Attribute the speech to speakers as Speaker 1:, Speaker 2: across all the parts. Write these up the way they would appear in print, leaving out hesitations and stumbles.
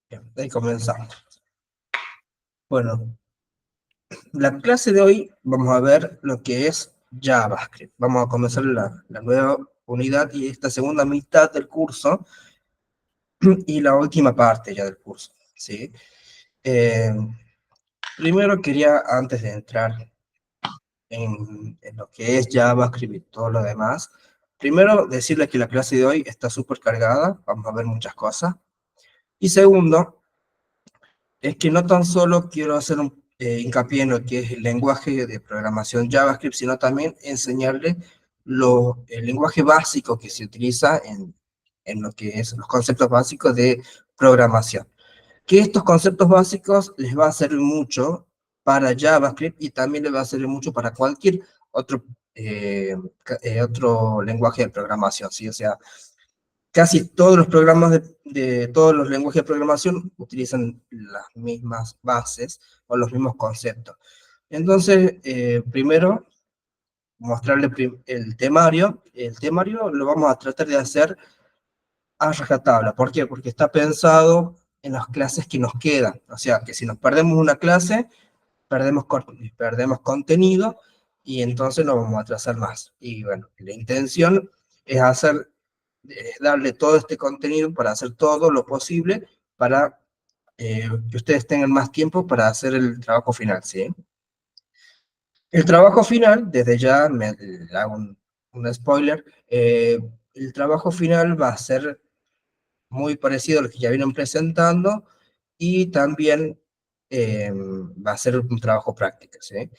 Speaker 1: Bien, ahí comenzamos. Bueno, la clase de hoy vamos a ver lo que es JavaScript. Vamos a comenzar la nueva unidad y esta segunda mitad del curso y la última parte ya del curso, ¿sí? Eh, Primero quería, antes de entrar en lo que es JavaScript y todo lo demás, primero decirles que la clase de hoy está súper cargada, vamos a ver muchas cosas. Y segundo, es que no tan solo quiero hacer un hincapié en lo que es el lenguaje de programación JavaScript, sino también enseñarle el lenguaje básico que se utiliza en lo que es los conceptos básicos de programación. Que estos conceptos básicos les va a servir mucho para JavaScript y también les va a servir mucho para cualquier otro, otro lenguaje de programación, ¿sí? O sea, casi todos los programas de todos los lenguajes de programación utilizan las mismas bases o los mismos conceptos. Entonces, primero, mostrarle el temario. El temario lo vamos a tratar de hacer a rajatabla. ¿Por qué? Porque está pensado en las clases que nos quedan. O sea, que si nos perdemos una clase, perdemos contenido y entonces no vamos a atrasar más. Y bueno, la intención es darle todo este contenido para hacer todo lo posible para que ustedes tengan más tiempo para hacer el trabajo final, ¿sí? El trabajo final, desde ya me hago un spoiler, el trabajo final va a ser muy parecido a lo que ya vienen presentando y también va a ser un trabajo práctico, ¿sí?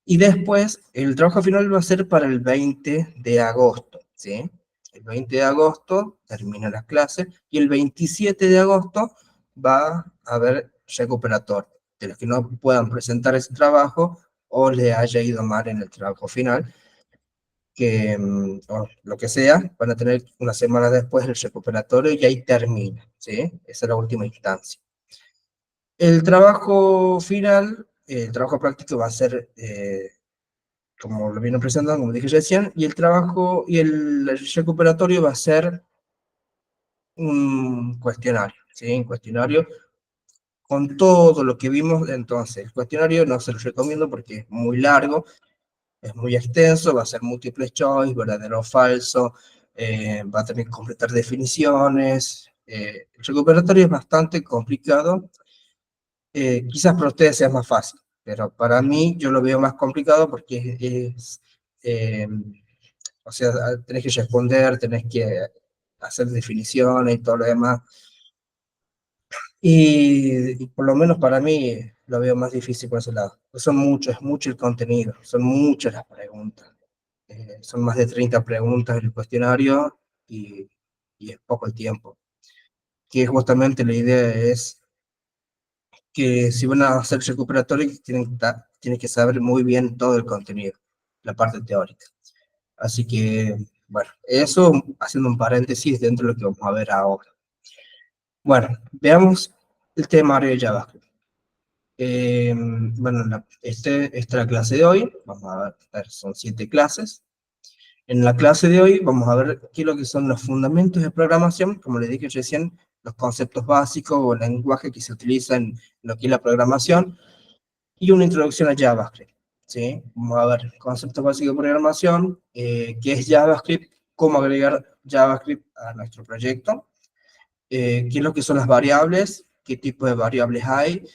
Speaker 1: Y después, el trabajo final va a ser para el 20 de agosto, ¿sí? El 20 de agosto termina las clases y el 27 de agosto va a haber recuperatorio. De los que no puedan presentar ese trabajo o le haya ido mal en el trabajo final, que, o lo que sea, van a tener una semana después el recuperatorio y ahí termina, ¿sí? Esa es la última instancia. El trabajo final, el trabajo práctico va a ser como lo vienen presentando, como dije recién, y el trabajo y el recuperatorio va a ser un cuestionario, ¿sí? Un cuestionario con todo lo que vimos. Entonces, el cuestionario no se lo recomiendo porque es muy largo, es muy extenso, va a ser múltiple choice, verdadero o falso, va a tener que completar definiciones. El recuperatorio es bastante complicado, quizás para ustedes sea más fácil, pero para mí yo lo veo más complicado porque eh, o sea, tenés que responder, tenés que hacer definiciones y todo lo demás. Y por lo menos para mí lo veo más difícil por ese lado. Son muchos, es mucho el contenido, son muchas las preguntas. Son más de 30 preguntas en el cuestionario y es poco el tiempo. Que justamente la idea es que si van a hacer recuperatorio, tienen que saber muy bien todo el contenido, la parte teórica. Así que, bueno, eso haciendo un paréntesis dentro de lo que vamos a ver ahora. Bueno, veamos el temario de JavaScript. Bueno, esta es la clase de hoy. Vamos a ver, son 7 clases. En la clase de hoy vamos a ver qué es lo que son los fundamentos de programación, como les dije recién, los conceptos básicos o el lenguaje que se utiliza en lo que es la programación y una introducción a JavaScript. ¿Sí? Vamos a ver conceptos básicos de programación, qué es JavaScript, cómo agregar JavaScript a nuestro proyecto, qué es lo que son las variables, qué tipo de variables hay,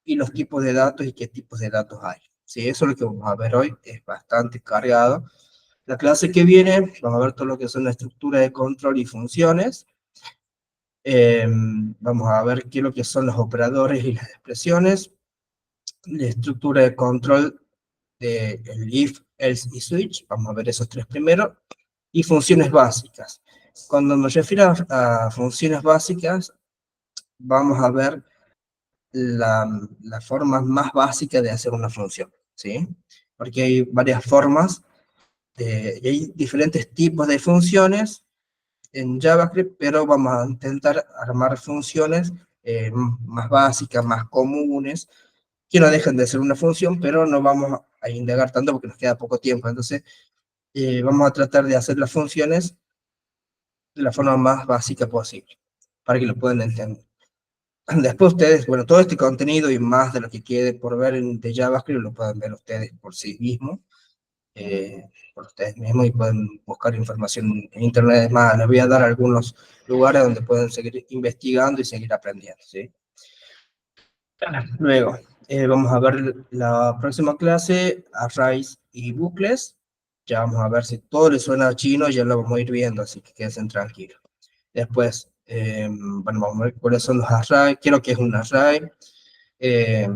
Speaker 1: y los tipos de datos y qué tipos de datos hay. Sí, eso es lo que vamos a ver hoy, es bastante cargado. La clase que viene, vamos a ver todo lo que son la estructura de control y funciones. Vamos a ver qué es lo que son los operadores y las expresiones, la estructura de control de el if, else y switch. Vamos a ver esos tres primero. Y funciones básicas. Cuando me refiero a funciones básicas, vamos a ver la forma más básica de hacer una función, ¿sí? Porque hay varias formas, y hay diferentes tipos de funciones en JavaScript, pero vamos a intentar armar funciones más básicas, más comunes, que no dejan de ser una función, pero no vamos a indagar tanto porque nos queda poco tiempo. Entonces, vamos a tratar de hacer las funciones de la forma más básica posible, para que lo puedan entender. Después ustedes, bueno, todo este contenido y más de lo que quede por ver de JavaScript lo pueden ver ustedes por sí mismos, por ustedes mismos y pueden buscar información en internet. Es más, les voy a dar algunos lugares donde pueden seguir investigando y seguir aprendiendo, ¿sí? Luego, vamos a ver la próxima clase, arrays y bucles. Ya vamos a ver si todo les suena chino, ya lo vamos a ir viendo, así que quédense tranquilos. Después, bueno, vamos a ver cuáles son los arrays, qué es lo que es un array, eh,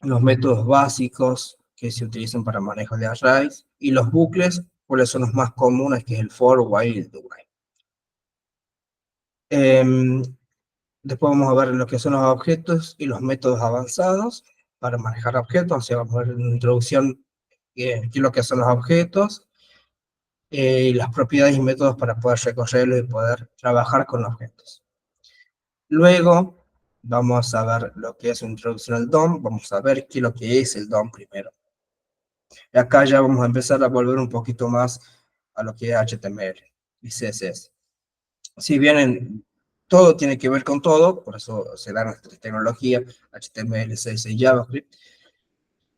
Speaker 1: los métodos básicos que se utilizan para manejo de arrays y los bucles, cuáles son los más comunes, que es el for, while y el do while. Después vamos a ver lo que son los objetos y los métodos avanzados para manejar objetos. O sea, vamos a ver una introducción qué es lo que son los objetos y las propiedades y métodos para poder recorrerlos y poder trabajar con objetos. Luego vamos a ver lo que es una introducción al DOM. Vamos a ver qué es lo que es el DOM primero. Y acá ya vamos a empezar a volver un poquito más a lo que es HTML y CSS. Si bien todo tiene que ver con todo, por eso se da nuestra tecnología, HTML, CSS y JavaScript,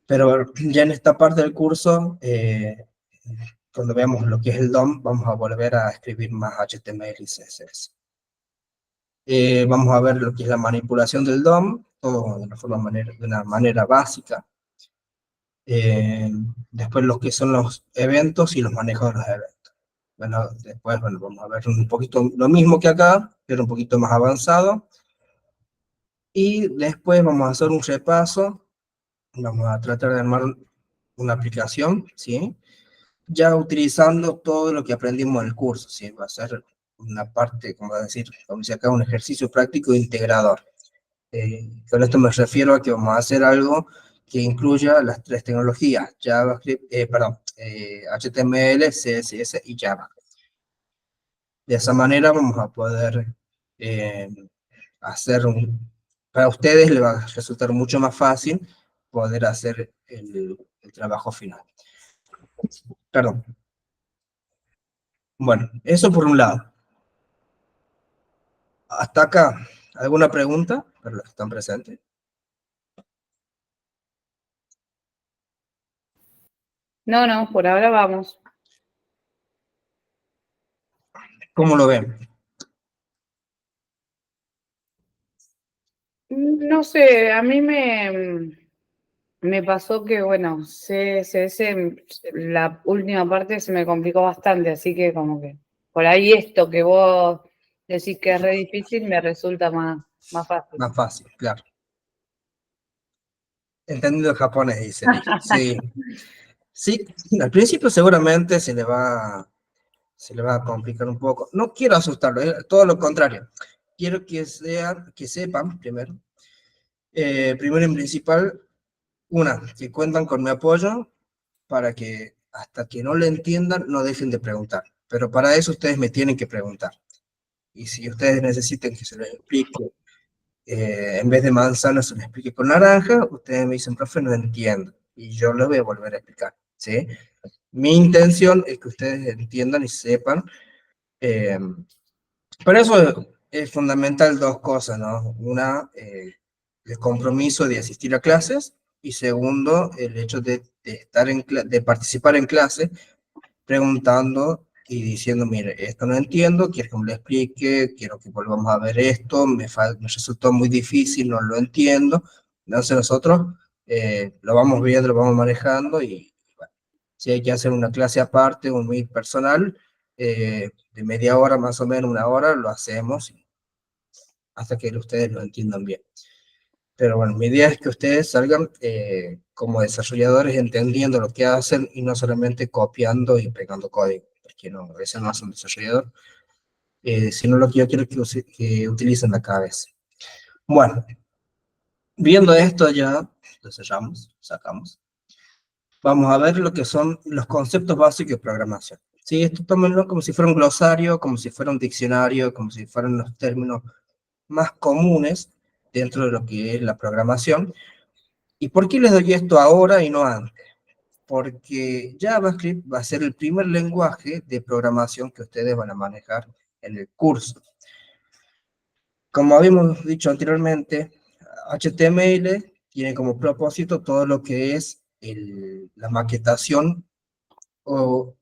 Speaker 1: pero ya en esta parte del curso, cuando veamos lo que es el DOM, vamos a volver a escribir más HTML y CSS. Vamos a ver lo que es la manipulación del DOM, todo de una manera básica. Después lo que son los eventos y los manejos de los eventos. Bueno, después bueno, vamos a ver un poquito lo mismo que acá, pero un poquito más avanzado. Y después vamos a hacer un repaso, vamos a tratar de armar una aplicación, ¿sí? Ya utilizando todo lo que aprendimos en el curso, ¿sí? Va a ser una parte, como decir, como dice acá, un ejercicio práctico integrador. Con esto me refiero a que vamos a hacer algo que incluya las tres tecnologías, JavaScript, HTML, CSS y Java. De esa manera vamos a poder eh, hacer para ustedes les va a resultar mucho más fácil poder hacer el trabajo final. Perdón. Bueno, eso por un lado. Hasta acá, ¿alguna pregunta para los que están presentes?
Speaker 2: No, no, por ahora vamos.
Speaker 1: ¿Cómo lo ven?
Speaker 2: No sé, a mí me pasó que, bueno, la última parte se me complicó bastante, así que como que por ahí esto que vos decís que es re difícil me resulta más fácil.
Speaker 1: Más fácil, claro. Entendido japonés, dice ahí. Sí, sí, al principio seguramente se le va a complicar un poco. No quiero asustarlo, todo lo contrario. Quiero que sepan, primero en principal, que cuentan con mi apoyo para que hasta que no le entiendan, no dejen de preguntar. Pero para eso ustedes me tienen que preguntar. Y si ustedes necesitan que se les explique, en vez de manzana se les explique con naranja, ustedes me dicen, profe, no entiendo. Y yo les voy a volver a explicar, ¿sí? Mi intención es que ustedes entiendan y sepan. eh, Por eso es fundamental dos cosas, ¿no? Una, el compromiso de asistir a clases y segundo, el hecho de estar de participar en clase preguntando y diciendo, mire, esto no entiendo, quiero que me lo explique, quiero que volvamos a ver esto, me resultó muy difícil, no lo entiendo. Entonces nosotros lo vamos viendo, lo vamos manejando y bueno, si hay que hacer una clase aparte, un meet personal, de media hora más o menos, una hora, lo hacemos hasta que ustedes lo entiendan bien. Pero bueno, mi idea es que ustedes salgan como desarrolladores entendiendo lo que hacen y no solamente copiando y pegando código, porque no, eso no es un desarrollador, sino lo que yo quiero que utilicen la cabeza. Bueno, viendo esto ya, lo cerramos, sacamos. Vamos a ver lo que son los conceptos básicos de programación. Sí, esto tómenlo como si fuera un glosario, como si fuera un diccionario, como si fueran los términos más comunes dentro de lo que es la programación. ¿Y por qué les doy esto ahora y no antes? Porque JavaScript va a ser el primer lenguaje de programación que ustedes van a manejar en el curso. Como habíamos dicho anteriormente, HTML tiene como propósito todo lo que es la maquetación o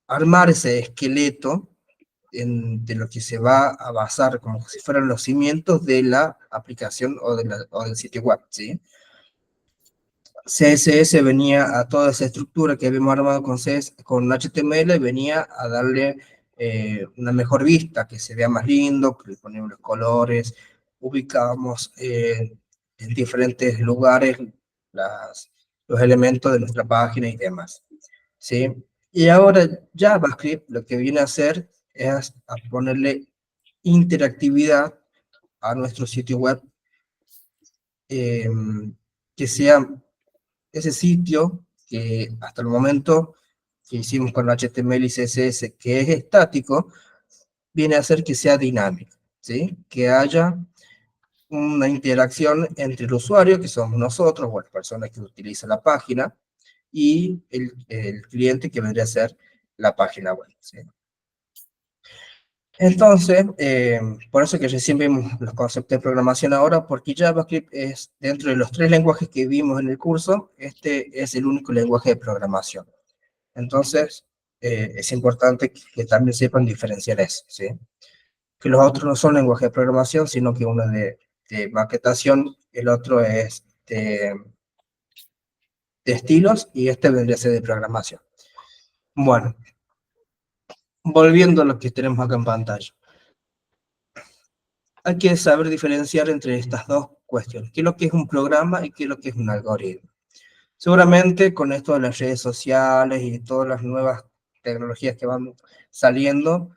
Speaker 1: armar ese esqueleto de lo que se va a basar como si fueran los cimientos de la aplicación o del sitio web, ¿sí? CSS venía a toda esa estructura que habíamos armado con HTML, venía a darle una mejor vista, que se vea más lindo, que le ponemos los colores, ubicamos en diferentes lugares los elementos de nuestra página y demás, ¿sí? Y ahora JavaScript lo que viene a hacer es a ponerle interactividad a nuestro sitio web, eh, que sea ese sitio que hasta el momento que hicimos con HTML y CSS, que es estático, viene a hacer que sea dinámico, ¿sí? Que haya una interacción entre el usuario, que somos nosotros, o la persona que utiliza la página, y el cliente que vendría a ser la página web, ¿sí? Entonces, por eso que recién vimos los conceptos de programación ahora, porque JavaScript es, dentro de los 3 lenguajes que vimos en el curso, este es el único lenguaje de programación. Entonces, es importante que también sepan diferenciar eso, ¿sí? Que los otros no son lenguajes de programación, sino que uno es de maquetación, el otro es de estilos, y este vendría a ser de programación. Bueno, volviendo a lo que tenemos acá en pantalla. Hay que saber diferenciar entre estas dos cuestiones, qué es lo que es un programa y qué es lo que es un algoritmo. Seguramente con esto de las redes sociales y todas las nuevas tecnologías que van saliendo,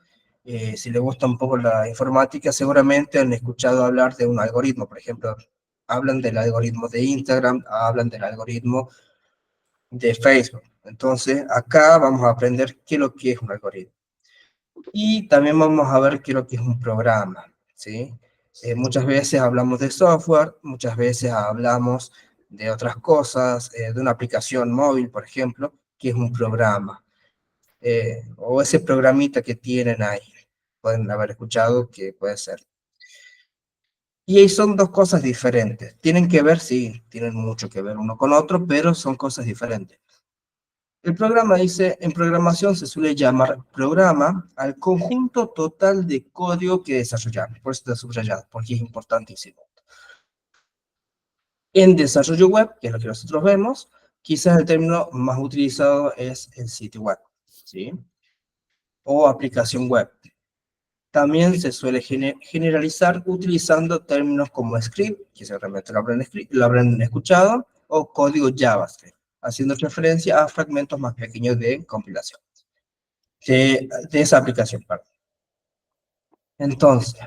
Speaker 1: si les gusta un poco la informática, seguramente han escuchado hablar de un algoritmo. Por ejemplo, hablan del algoritmo de Instagram, hablan del algoritmo de Facebook. Entonces, acá vamos a aprender qué es lo que es un algoritmo. Y también vamos a ver qué es lo que es un programa, ¿sí? Muchas veces hablamos de software, muchas veces hablamos de otras cosas, de una aplicación móvil, por ejemplo, que es un programa, o ese programita que tienen ahí. Pueden haber escuchado que puede ser. Y ahí son dos cosas diferentes. Tienen que ver, sí, tienen mucho que ver uno con otro, pero son cosas diferentes. El programa dice, en programación se suele llamar programa al conjunto total de código que desarrollamos. Por eso está subrayado, porque es importantísimo. En desarrollo web, que es lo que nosotros vemos, quizás el término más utilizado es el sitio web, ¿sí? O aplicación web. También se suele generalizar utilizando términos como script, que seguramente lo habrán escuchado, o código JavaScript, haciendo referencia a fragmentos más pequeños de compilación. De esa aplicación, perdón. Entonces,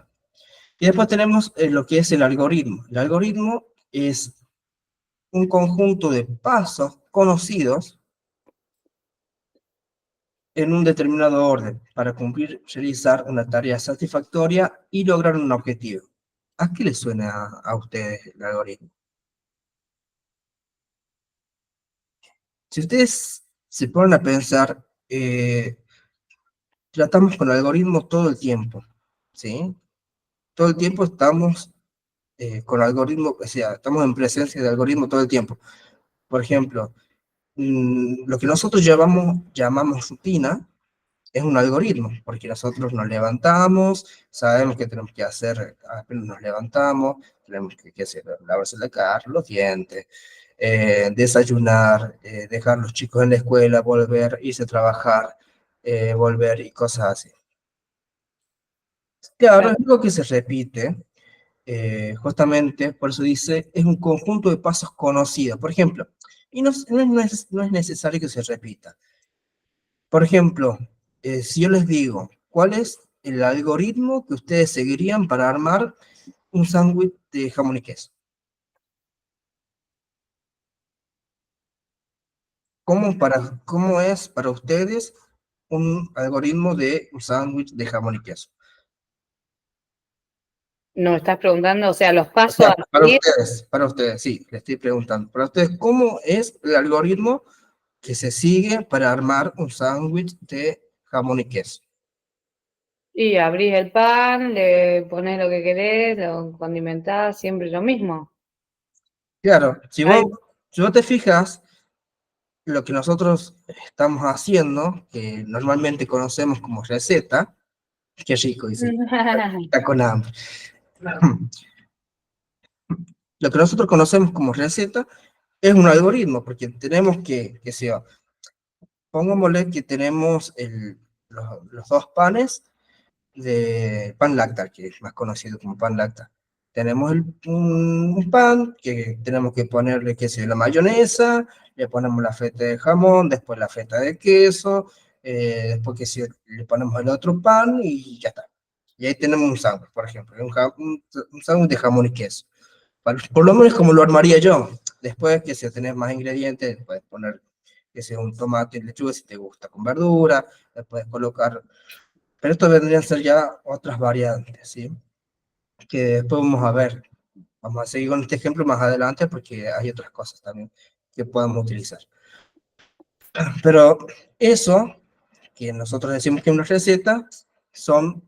Speaker 1: y después tenemos lo que es el algoritmo. El algoritmo es un conjunto de pasos conocidos en un determinado orden para cumplir, realizar una tarea satisfactoria y lograr un objetivo. ¿A qué les suena a ustedes el algoritmo? Si ustedes se ponen a pensar, tratamos con algoritmos todo el tiempo, ¿sí? Todo el tiempo estamos con algoritmos, o sea, estamos en presencia de algoritmos todo el tiempo. Por ejemplo, lo que nosotros llamamos rutina es un algoritmo, porque nosotros nos levantamos, sabemos que tenemos que hacer, apenas nos levantamos, tenemos que hacer, lavarse la cara, los dientes, desayunar, dejar los chicos en la escuela, volver, irse a trabajar, volver y cosas así. Claro, es algo que se repite, justamente, por eso dice, es un conjunto de pasos conocidos. Por ejemplo, y no es necesario que se repita. Por ejemplo, si yo les digo, ¿cuál es el algoritmo que ustedes seguirían para armar un sándwich de jamón y queso? ¿Cómo es para ustedes un algoritmo de un sándwich de jamón y queso?
Speaker 2: Nos estás preguntando, o sea, los
Speaker 1: O
Speaker 2: pasos
Speaker 1: sea,
Speaker 2: a seguir.
Speaker 1: para ustedes, sí, les estoy preguntando. Para ustedes, ¿cómo es el algoritmo que se sigue para armar un sándwich de jamón y queso?
Speaker 2: Y abrís el pan, le pones lo que querés, lo condimentás, siempre lo mismo.
Speaker 1: Claro,
Speaker 2: Ay,
Speaker 1: si vos te fijas, lo que nosotros estamos haciendo, que normalmente conocemos como receta, qué rico, dice, está con hambre. Lo que nosotros conocemos como receta es un algoritmo, porque tenemos que sea, pongámosle que tenemos los dos panes de pan lactal, que es más conocido como pan lactal. Tenemos un pan que tenemos que ponerle, qué sé yo, la mayonesa, le ponemos la feta de jamón, después la feta de queso, después que si le ponemos el otro pan y ya está. Y ahí tenemos un sándwich, por ejemplo, un sándwich de jamón y queso. Por lo menos como lo armaría yo. Después, que si tenés más ingredientes, puedes poner que sea un tomate y lechuga si te gusta con verdura, le puedes colocar, pero esto vendrían a ser ya otras variantes, ¿sí? Que después vamos a ver, vamos a seguir con este ejemplo más adelante porque hay otras cosas también que podemos utilizar. Pero eso, que nosotros decimos que es una receta, son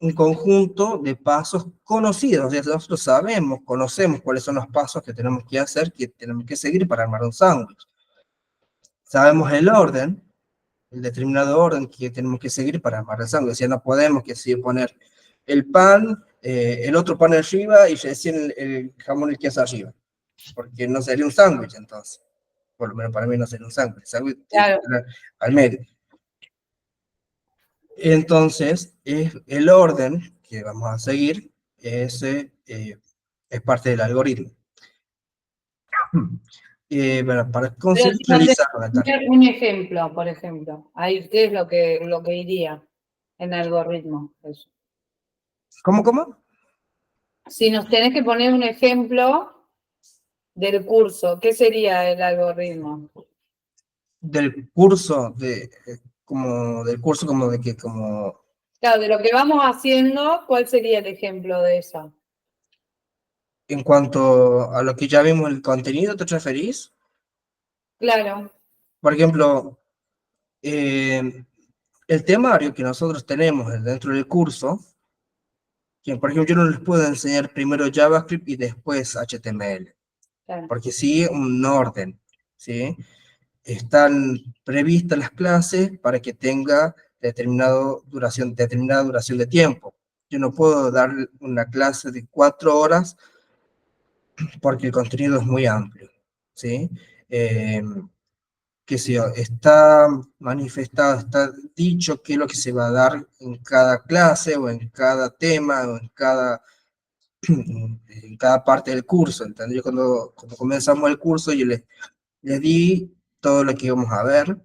Speaker 1: un conjunto de pasos conocidos, o sea, nosotros sabemos, conocemos cuáles son los pasos que tenemos que hacer, que tenemos que seguir para armar un sándwich. Sabemos el orden, el determinado orden que tenemos que seguir para armar el sándwich. O sea, no podemos que si poner el pan, el otro pan arriba y recién el jamón y el queso arriba, porque no sería un sándwich entonces. Por lo menos para mí no sería un sándwich. El sándwich tiene que
Speaker 2: claro,
Speaker 1: estar al medio. Entonces, el orden que vamos a seguir es parte del algoritmo. Bueno, para
Speaker 2: pero si no tenés
Speaker 1: conceptualizar la tarea.
Speaker 2: un ejemplo, por ejemplo, ahí, ¿qué es lo que iría en algoritmo? Eso.
Speaker 1: ¿Cómo, cómo?
Speaker 2: Si nos tenés que poner un ejemplo del curso, ¿qué sería el algoritmo?
Speaker 1: Del curso, como del curso como de que, como
Speaker 2: Claro, de lo que vamos haciendo, ¿cuál sería el ejemplo de eso?
Speaker 1: en cuanto a lo que ya vimos el contenido, ¿te referís?
Speaker 2: Claro,
Speaker 1: Por ejemplo, el temario que nosotros tenemos dentro del curso, que por ejemplo yo no les puedo enseñar primero JavaScript y después HTML,
Speaker 2: claro.
Speaker 1: porque sigue un orden, ¿sí? Están previstas las clases para que tenga determinada duración de tiempo. Yo no puedo dar una clase de 4 horas porque el contenido es muy amplio, ¿sí? Eh, que sé yo, está manifestado, está dicho qué es lo que se va a dar en cada clase o en cada tema o en cada parte del curso. ¿Entendés? Yo cuando comenzamos el curso yo les di todo lo que íbamos a ver,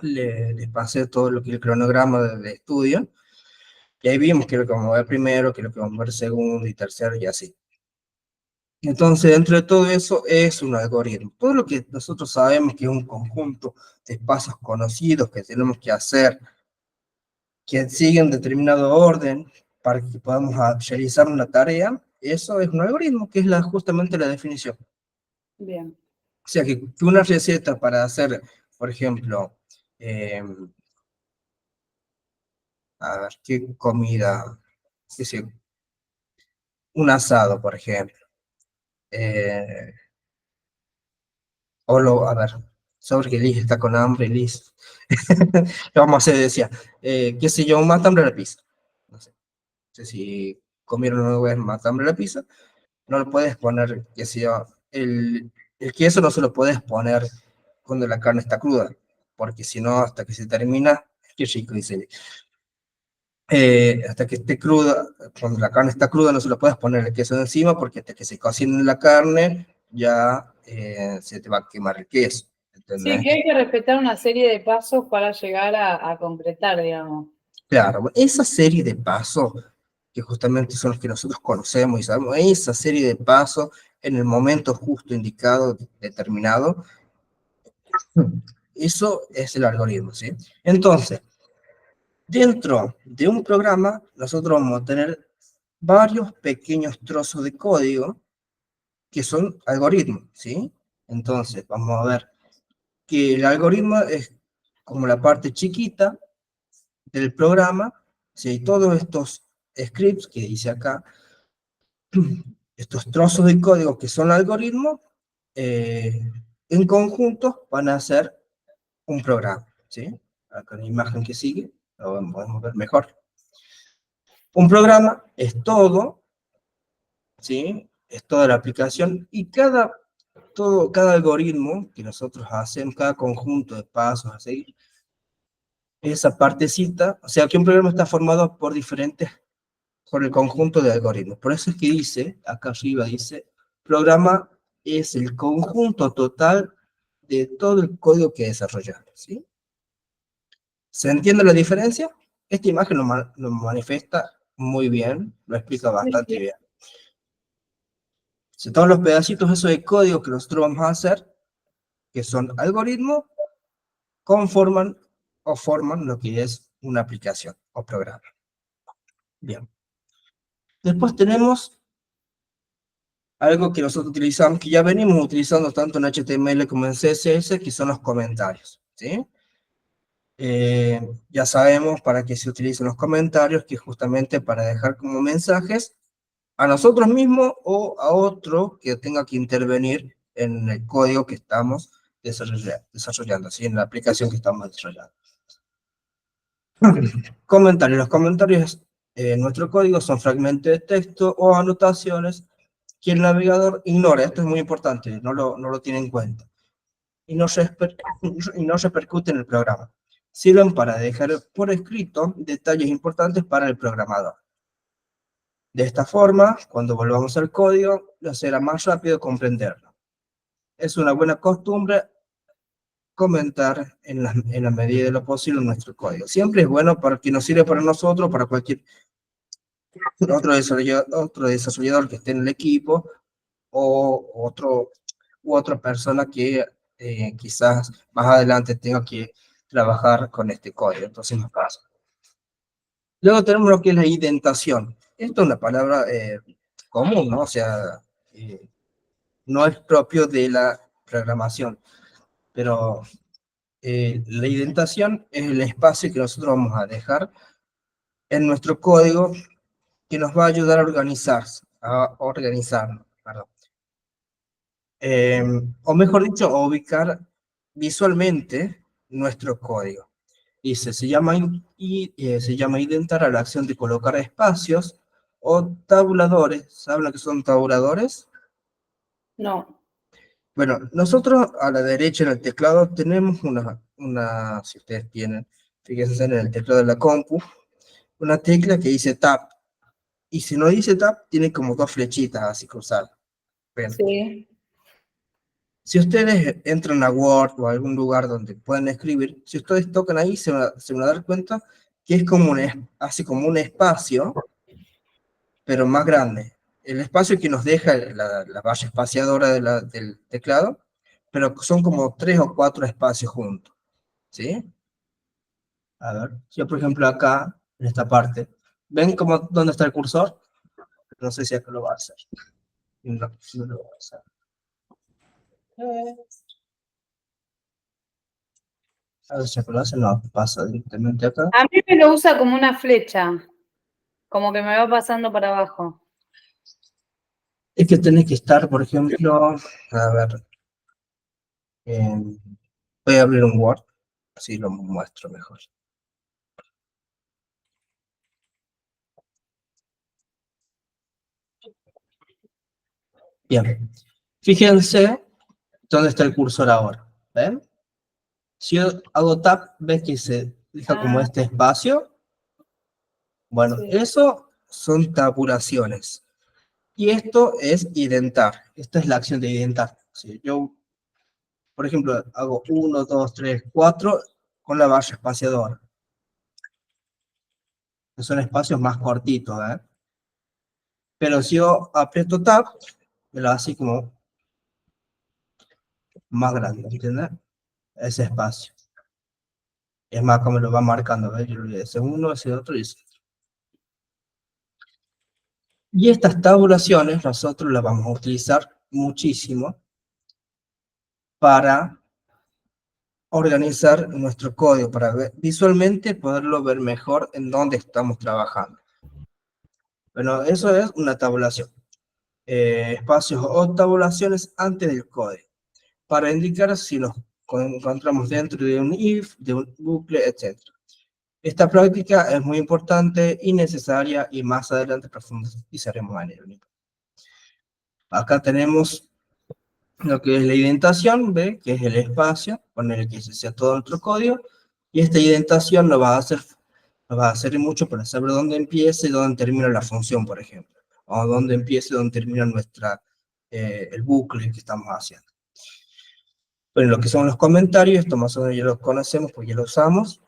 Speaker 1: les pasé todo lo que el cronograma de estudio y ahí vimos qué es lo que vamos a ver primero, qué es lo que vamos a ver segundo y tercero y así. Entonces, dentro de todo eso es un algoritmo. Todo lo que nosotros sabemos que es un conjunto de pasos conocidos que tenemos que hacer, que siguen determinado orden para que podamos realizar una tarea, eso es un algoritmo, que es justamente la definición.
Speaker 2: Bien.
Speaker 1: O sea, que una receta para hacer, por ejemplo, eh, a ver, ¿qué comida? Qué sé yo, un asado, por ejemplo. Eh, a ver, sobre que Liz está con hambre, Liz. Vamos a hacer, decía, qué sé yo, un matambre a la pizza. No sé, no sé si comieron una vez matambre a la pizza. No lo puedes poner, qué sé yo, el queso no se lo puedes poner cuando la carne está cruda, porque si no, hasta que se termina, qué rico, dice. Hasta que esté cruda, cuando la carne está cruda, no se lo puedes poner el queso encima, porque hasta que se cocine la carne, ya se te va a quemar el queso.
Speaker 2: Sí,
Speaker 1: ¿Entendés?
Speaker 2: que hay que respetar una serie de pasos para llegar a concretar, digamos.
Speaker 1: Claro, esa serie de pasos, que justamente son los que nosotros conocemos y sabemos, esa serie de pasos en el momento justo indicado, determinado, eso es el algoritmo, ¿sí? Entonces, dentro de un programa, nosotros vamos a tener varios pequeños trozos de código que son algoritmos, ¿sí? Entonces, vamos a ver que el algoritmo es como la parte chiquita del programa, ¿sí? Todos estos scripts que dice acá, estos trozos de código que son algoritmos, en conjunto van a hacer un programa, ¿sí? Acá en la imagen que sigue, lo podemos ver mejor. Un programa es todo, ¿sí? Es toda la aplicación y cada algoritmo que nosotros hacemos, cada conjunto de pasos a seguir, esa partecita, o sea que un programa está formado por el conjunto de algoritmos. Por eso es que dice, acá arriba dice, programa es el conjunto total de todo el código que desarrollamos, ¿sí? ¿Se entiende la diferencia? Esta imagen lo manifiesta muy bien, lo explica bastante bien. Si todos los pedacitos esos de código que nosotros vamos a hacer, que son algoritmos, conforman o forman lo que es una aplicación o programa. Bien. Después tenemos algo que nosotros utilizamos, que ya venimos utilizando tanto en HTML como en CSS, que son los comentarios, ¿sí? Ya sabemos para qué se utilizan los comentarios, que es justamente para dejar como mensajes a nosotros mismos o a otro que tenga que intervenir en el código que estamos desarrollando, ¿sí? En la aplicación que estamos desarrollando. Comentarios. Los comentarios en nuestro código son fragmentos de texto o anotaciones que el navegador ignora. Esto es muy importante, no lo tiene en cuenta. Y no repercute en el programa. Sirven para dejar por escrito detalles importantes para el programador. De esta forma, cuando volvamos al código, lo será más rápido comprenderlo. Es una buena costumbre comentar en la medida de lo posible nuestro código. Siempre es bueno porque nos sirve para nosotros, para cualquier otro desarrollador que esté en el equipo o otra persona que quizás más adelante tenga que trabajar con este código. Entonces nos pasa. Luego tenemos lo que es la indentación. Esto es una palabra común, ¿no? O sea, no es propio de la programación, pero la indentación es el espacio que nosotros vamos a dejar en nuestro código que nos va a ayudar a organizarnos, perdón. O mejor dicho, a ubicar visualmente nuestro código. Dice, se llama indentar a la acción de colocar espacios o tabuladores. ¿Saben lo que son tabuladores?
Speaker 2: No.
Speaker 1: Bueno, nosotros a la derecha en el teclado tenemos si ustedes tienen, fíjense en el teclado de la compu, una tecla que dice Tab. Y si no dice Tab, tiene como dos flechitas así cruzadas. Bien.
Speaker 2: Sí.
Speaker 1: Si ustedes entran a Word o a algún lugar donde pueden escribir, si ustedes tocan ahí, se van a dar cuenta que es como hace como un espacio, pero más grande. El espacio que nos deja la valla espaciadora del teclado, pero son como 3 o 4 espacios juntos, ¿sí? A ver, yo por ejemplo acá, en esta parte, ¿ven dónde está el cursor? No sé si acá lo va a hacer. No, no lo va a hacer. A ver si acá lo hace, no, pasa directamente acá.
Speaker 2: A mí me lo usa como una flecha, como que me va pasando para abajo.
Speaker 1: Es que tenés que estar, por ejemplo, a ver, voy a abrir un Word, así lo muestro mejor. Bien, fíjense dónde está el cursor ahora, ¿ven? Si yo hago Tab, ¿ves que se deja como este espacio? Bueno,
Speaker 2: Sí.
Speaker 1: eso son tabulaciones. Y esto es identar. Esta es la acción de identar. Si yo, por ejemplo, hago 1, 2, 3, 4 con la barra espaciadora. Que son espacios más cortitos, ¿eh? Pero si yo aprieto Tab, me lo hace como más grande, ¿entiendes? Ese espacio. Es más, como lo va marcando, ¿ves? Ese uno, ese otro y ese otro. Y estas tabulaciones nosotros las vamos a utilizar muchísimo para organizar nuestro código para visualmente poderlo ver mejor en dónde estamos trabajando. Bueno, eso es una tabulación. Espacios o tabulaciones antes del código, para indicar si nos encontramos dentro de un if, de un bucle, etc. Esta práctica es muy importante y necesaria y más adelante profundizaremos en ello. Acá tenemos lo que es la indentación, ¿ve? Que es el espacio con el que se hace todo nuestro código, y esta indentación nos va a servir mucho para saber dónde empieza y dónde termina la función, por ejemplo, o dónde empieza y dónde termina el bucle que estamos haciendo. Pero lo que son los comentarios, esto más o menos ya los conocemos porque ya lo usamos,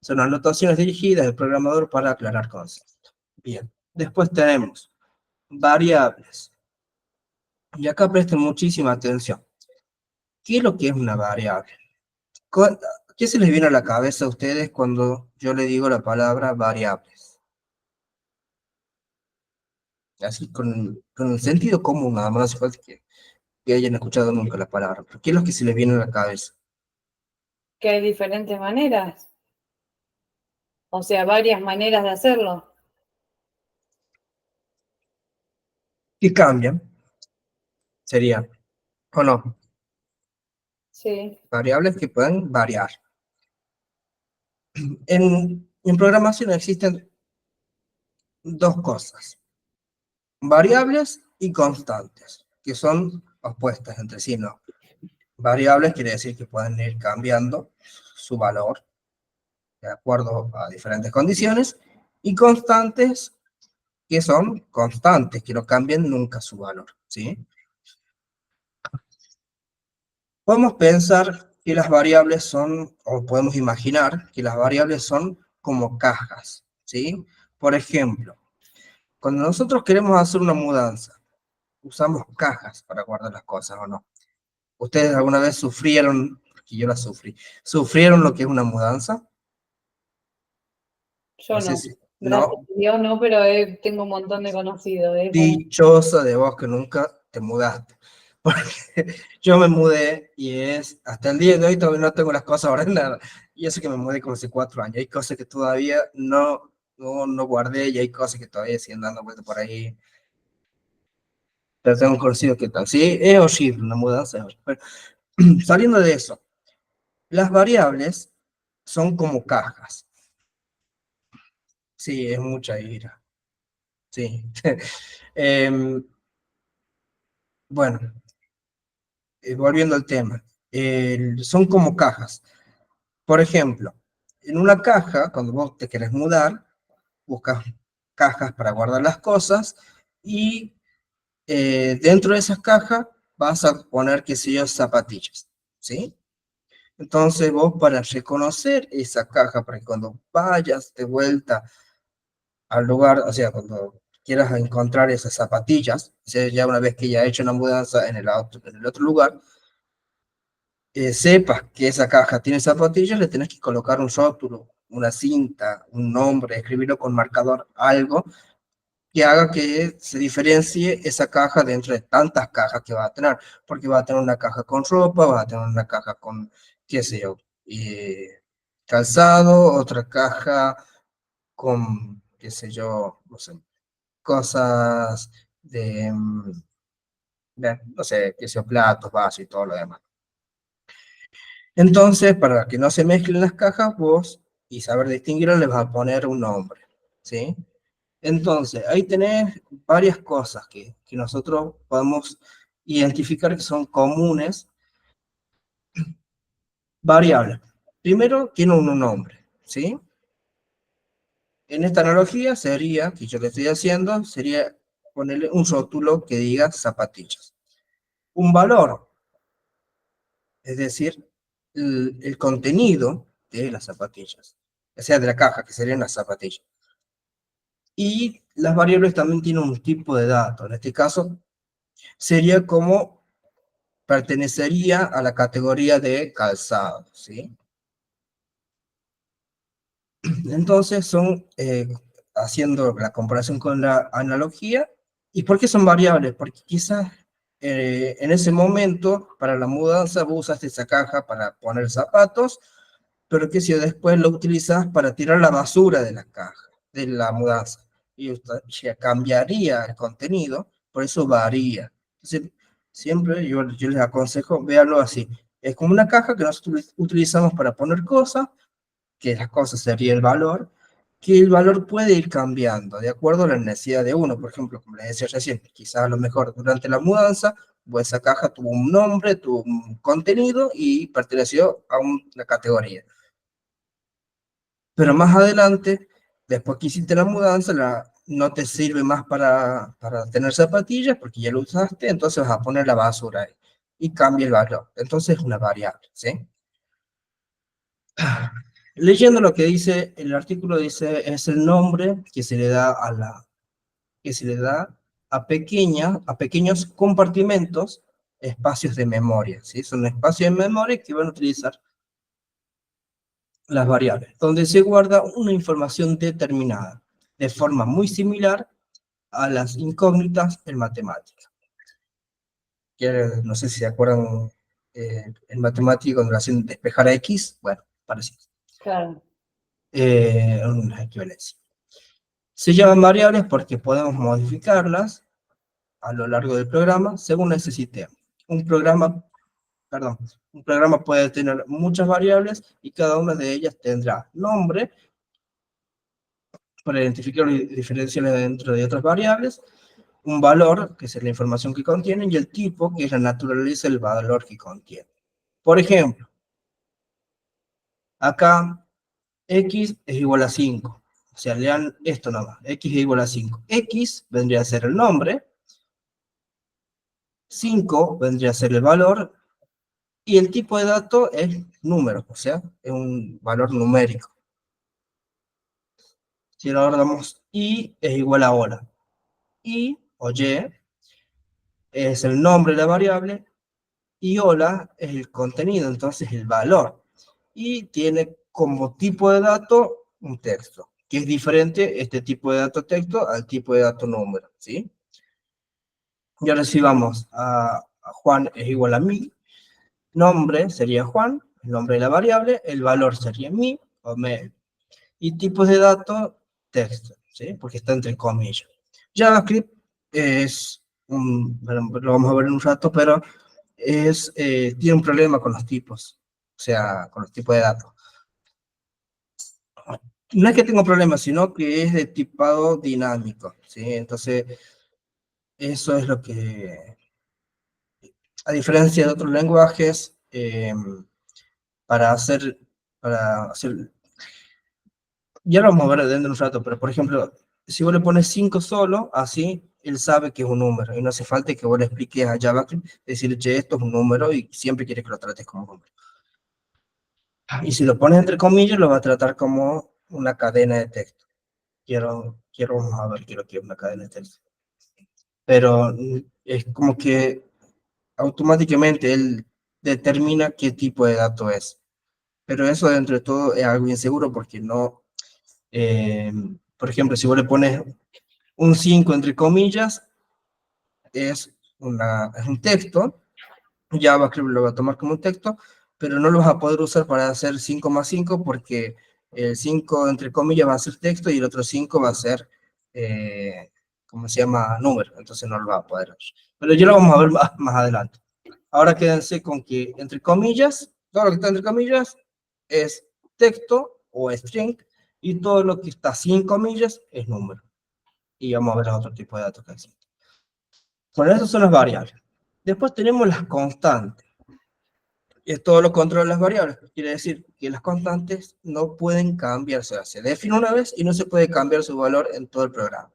Speaker 1: son anotaciones dirigidas del programador para aclarar conceptos. Bien, después tenemos variables. Y acá presten muchísima atención. ¿Qué es lo que es una variable? ¿Qué se les viene a la cabeza a ustedes cuando yo les digo la palabra variables? Así con el sentido común, nada más, no hace falta que hayan escuchado nunca la palabra. Pero ¿qué es lo que se les viene a la cabeza?
Speaker 2: Que hay diferentes maneras, o sea, varias maneras de hacerlo.
Speaker 1: ¿Qué cambian? Sería, o no,
Speaker 2: Sí,
Speaker 1: variables que pueden variar. En programación existen dos cosas, variables y constantes, que son opuestas entre sí, ¿no? Variables quiere decir que pueden ir cambiando su valor de acuerdo a diferentes condiciones, y constantes que son constantes, que no cambian nunca su valor, ¿sí? Podemos pensar que las variables son, o podemos imaginar que las variables son como cajas, ¿sí? Por ejemplo, cuando nosotros queremos hacer una mudanza, usamos cajas para guardar las cosas, ¿o no? ¿Ustedes alguna vez sufrieron, porque yo la sufrieron lo que es una mudanza?
Speaker 2: yo
Speaker 1: No sé
Speaker 2: no.
Speaker 1: si,
Speaker 2: Gracias
Speaker 1: no,
Speaker 2: a Dios no, pero tengo un montón de conocidos, como
Speaker 1: dichosa de vos que nunca te mudaste. Porque yo me mudé y hasta el día de hoy todavía no tengo las cosas ordenadas. Y eso que me mudé como hace 4 años. Hay cosas que todavía no guardé y hay cosas que todavía siguen dando vueltas por ahí. Pero tengo un conocido que tal. Sí, es horrible, una mudanza es horrible. Pero, saliendo de eso, las variables son como cajas. Sí, es mucha ira. Sí. Em, bueno, volviendo al tema. Son como cajas. Por ejemplo, en una caja, cuando vos te querés mudar, buscas cajas para guardar las cosas y dentro de esas cajas vas a poner, qué sé yo, zapatillas, ¿sí? Entonces vos para reconocer esa caja, para que cuando vayas de vuelta al lugar, o sea, cuando quieras encontrar esas zapatillas, o sea, ya una vez que ya he hecho una mudanza en el otro lugar, sepas que esa caja tiene zapatillas, le tenés que colocar un rótulo, una cinta, un nombre, escribirlo con marcador, algo que haga que se diferencie esa caja dentro de tantas cajas que va a tener, porque va a tener una caja con ropa, va a tener una caja con, qué sé yo, calzado, otra caja con, qué sé yo, no sé, cosas no sé, qué sé yo, platos, vasos y todo lo demás. Entonces, para que no se mezclen las cajas, vos, y saber distinguirlo, le vas a poner un nombre, ¿sí? Entonces, ahí tenés varias cosas que nosotros podemos identificar que son comunes, variables. Primero, tiene un nombre, ¿sí? En esta analogía sería, que yo le estoy haciendo, sería ponerle un rótulo que diga zapatillas. Un valor, es decir, el contenido de las zapatillas, o sea, de la caja, que serían las zapatillas. Y las variables también tienen un tipo de dato. En este caso, sería como pertenecería a la categoría de calzado, ¿sí? Entonces son, haciendo la comparación con la analogía, ¿y por qué son variables? Porque quizás en ese momento, para la mudanza, vos usaste esa caja para poner zapatos, pero que si después lo utilizas para tirar la basura de la caja, de la mudanza, y usted ya cambiaría el contenido, por eso varía. Entonces, siempre yo les aconsejo, véanlo así. Es como una caja que nosotros utilizamos para poner cosas, que las cosas sería el valor, que el valor puede ir cambiando de acuerdo a la necesidad de uno. Por ejemplo, como les decía recién, quizás a lo mejor durante la mudanza, pues esa caja tuvo un nombre, tuvo un contenido y perteneció a una categoría. Pero más adelante, después que hiciste la mudanza, no te sirve más para tener zapatillas porque ya lo usaste, entonces vas a poner la basura ahí y cambia el valor. Entonces es una variable, ¿sí? Leyendo lo que dice, el artículo dice, es el nombre que se le da que se le da a pequeños compartimentos, espacios de memoria, ¿sí? Son espacios de memoria que van a utilizar las variables, donde se guarda una información determinada, de forma muy similar a las incógnitas en matemática. No sé si se acuerdan en matemática cuando hacen despejar a X, bueno, parecido.
Speaker 2: Claro.
Speaker 1: Una equivalencia. Se llaman variables porque podemos modificarlas a lo largo del programa según necesitemos. Un programa, perdón, un programa puede tener muchas variables y cada una de ellas tendrá nombre para identificar diferenciales dentro de otras variables, un valor, que es la información que contienen, y el tipo, que es la naturaleza del valor que contiene. Por ejemplo, acá x es igual a 5. O sea, lean esto nomás. X es igual a 5. X vendría a ser el nombre, 5 vendría a ser el valor, y el tipo de dato es número, o sea, es un valor numérico. Si ahora damos y es igual a hola. Y o y es el nombre de la variable, y hola es el contenido, entonces el valor. Y tiene como tipo de dato un texto, que es diferente este tipo de dato texto al tipo de dato número, ¿sí? Y ahora si vamos a Juan es igual a mí, nombre sería Juan, el nombre de la variable, el valor sería mí, o me, y tipos de datos, texto, ¿sí? Porque está entre comillas. JavaScript es, lo vamos a ver en un rato, pero tiene un problema con los tipos, o sea, con los tipos de datos. No es que tenga problemas, sino que es de tipado dinámico, ¿sí? Entonces, eso es lo que, a diferencia de otros lenguajes, para hacer, para hacer, ya lo vamos a ver dentro de un rato, pero por ejemplo, si vos le pones 5 solo, así, él sabe que es un número, y no hace falta que vos le expliques a JavaScript, decirle, che, esto es un número, y siempre quiere que lo trates como un número. Y si lo pones entre comillas, lo va a tratar como una cadena de texto. Vamos a ver qué es lo que es una cadena de texto. Pero es como que automáticamente él determina qué tipo de dato es. Pero eso dentro de todo es algo inseguro porque no, eh, por ejemplo, si vos le pones un 5 entre comillas, es un texto, JavaScript lo va a tomar como un texto, pero no lo vas a poder usar para hacer 5 más 5 porque el 5 entre comillas va a ser texto y el otro 5 va a ser, ¿cómo se llama? Número, entonces no lo va a poder hacer. Pero ya lo vamos a ver más adelante. Ahora quédense con que entre comillas, todo lo que está entre comillas es texto o string y todo lo que está sin comillas es número. Y vamos a ver otro tipo de datos que existen. Bueno, esas son las variables. Después tenemos las constantes. Es todo lo contrario de las variables. Quiere decir que las constantes no pueden cambiarse. O sea, se define una vez y no se puede cambiar su valor en todo el programa.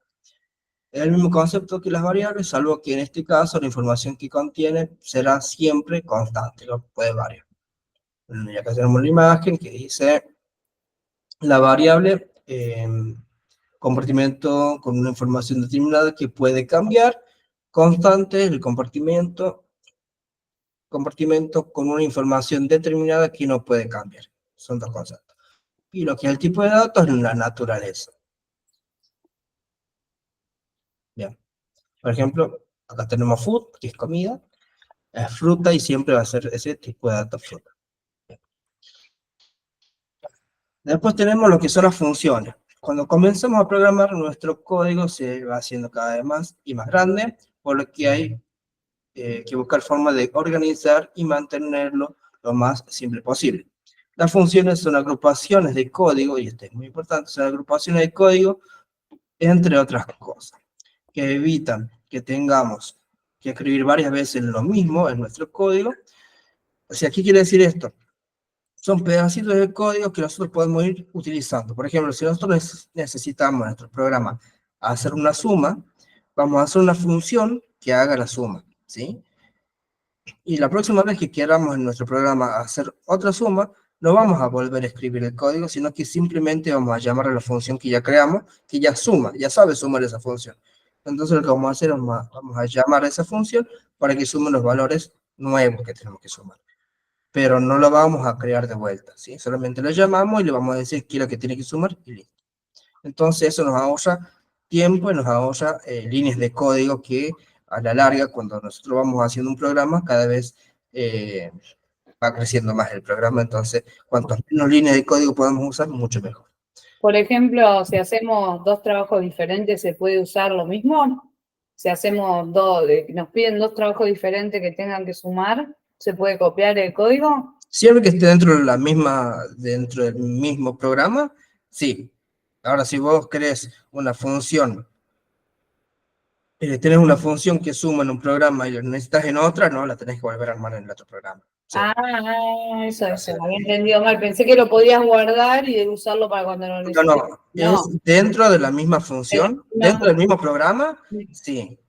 Speaker 1: Es el mismo concepto que las variables, salvo que en este caso la información que contiene será siempre constante, no puede variar. Bueno, y acá tenemos la imagen que dice la variable compartimento con una información determinada que puede cambiar, constante el compartimento con una información determinada que no puede cambiar. Son dos conceptos. Y lo que es el tipo de datos es la naturaleza. Bien. Por ejemplo, Acá tenemos food, que es comida, es fruta y siempre va a ser ese tipo de datos fruta. Después tenemos lo que son las funciones. Cuando comenzamos a programar, nuestro código se va haciendo cada vez más y más grande, por lo que hay que buscar formas de organizar y mantenerlo lo más simple posible. Las funciones son agrupaciones de código, y esto es muy importante, son agrupaciones de código, entre otras cosas, que evitan que tengamos que escribir varias veces lo mismo en nuestro código. O sea, ¿qué quiere decir esto? Son pedacitos de código que nosotros podemos ir utilizando. Por ejemplo, si nosotros necesitamos en nuestro programa hacer una suma, vamos a hacer una función que haga la suma, ¿sí? Y la próxima vez que queramos en nuestro programa hacer otra suma, no vamos a volver a escribir el código, sino que simplemente vamos a llamar a la función que ya creamos, que ya suma, ya sabe sumar esa función. Entonces lo que vamos a hacer es vamos a llamar a esa función para que sume los valores nuevos que tenemos que sumar. Pero no lo vamos a crear de vuelta, ¿sí? Solamente lo llamamos y le vamos a decir qué es lo que tiene que sumar y listo. Entonces eso nos ahorra tiempo y nos ahorra líneas de código que a la larga, cuando nosotros vamos haciendo un programa, cada vez va creciendo más el programa. Entonces, cuantas menos líneas de código podamos usar, mucho mejor.
Speaker 2: Por ejemplo, si hacemos dos trabajos diferentes, ¿se puede usar lo mismo? Si hacemos nos piden dos trabajos diferentes que tengan que sumar, ¿se puede copiar el código?
Speaker 1: Siempre que esté dentro del mismo programa, sí. Ahora, si vos querés una función, tenés una función que suma en un programa y la necesitas en otra, no, la tenés que volver a armar en el otro programa. Sí.
Speaker 2: Eso, había entendido mal. Pensé que lo podías guardar y usarlo para cuando lo
Speaker 1: No,
Speaker 2: necesites.
Speaker 1: no,
Speaker 2: No,
Speaker 1: es dentro de la misma función, dentro del mismo programa, sí.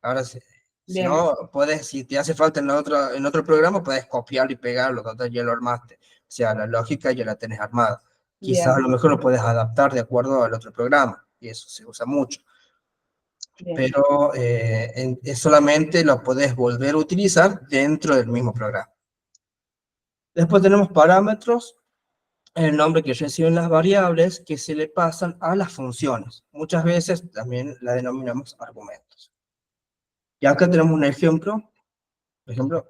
Speaker 1: Ahora sí. Si
Speaker 2: bien,
Speaker 1: no, si te hace falta en otro programa, puedes copiarlo y pegarlo, total, ya lo armaste. O sea, la lógica ya la tenés armada. Quizás a
Speaker 2: bien,
Speaker 1: lo mejor lo puedes adaptar de acuerdo al otro programa, y eso se usa mucho.
Speaker 2: bien.
Speaker 1: Pero solamente lo podés volver a utilizar dentro del mismo programa. Después tenemos parámetros, el nombre que reciben las variables que se le pasan a las funciones. Muchas veces también la denominamos argumentos. Y acá tenemos un ejemplo, por ejemplo,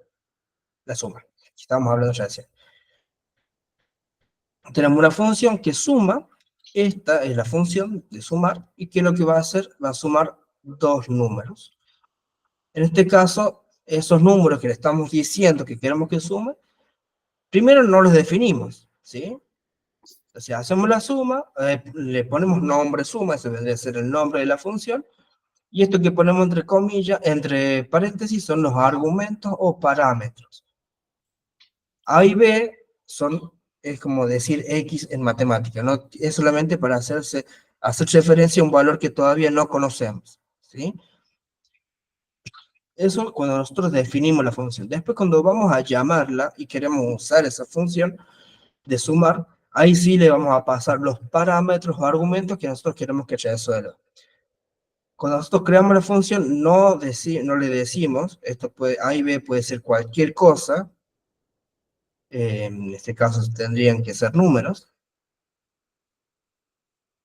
Speaker 1: la suma. Estamos hablando ya de tenemos una función que suma, esta es la función de sumar, y que lo que va a hacer, va a sumar dos números. En este caso, esos números que le estamos diciendo que queremos que sume, primero no los definimos, ¿sí? O sea, hacemos la suma, le ponemos nombre suma, ese debe ser el nombre de la función, y esto que ponemos entre comillas, entre paréntesis, son los argumentos o parámetros. A y B es como decir X en matemática, ¿no? Es solamente para hacer referencia a un valor que todavía no conocemos, ¿sí? Eso cuando nosotros definimos la función. Después, cuando vamos a llamarla y queremos usar esa función de sumar, ahí sí le vamos a pasar los parámetros o argumentos que nosotros queremos que resuelva. Cuando nosotros creamos la función, no le decimos, A y B puede ser cualquier cosa, en este caso tendrían que ser números,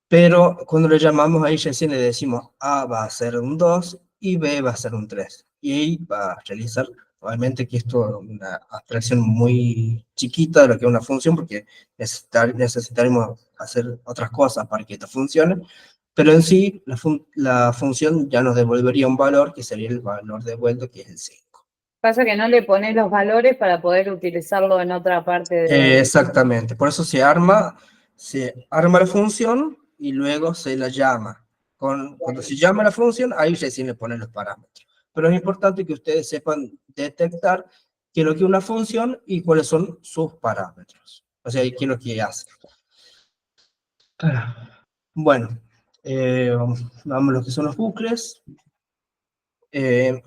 Speaker 1: pero cuando le llamamos ahí recién le decimos A va a ser un 2 y B va a ser un 3. Y ahí va a realizar, obviamente que esto es una abstracción muy chiquita de lo que es una función, porque necesitaremos hacer otras cosas para que esto funcione, pero en sí la función ya nos devolvería un valor que sería el valor de vuelta, que es el 5.
Speaker 2: Pasa que no le pones los valores para poder utilizarlo en otra parte de...
Speaker 1: Exactamente, por eso se arma la función y luego se la llama. Cuando se llama la función, ahí recién le ponen los parámetros. Pero es importante que ustedes sepan detectar qué es lo que es una función y cuáles son sus parámetros. O sea, qué es lo que hace. Bueno, vamos a lo que son los bucles. Eh,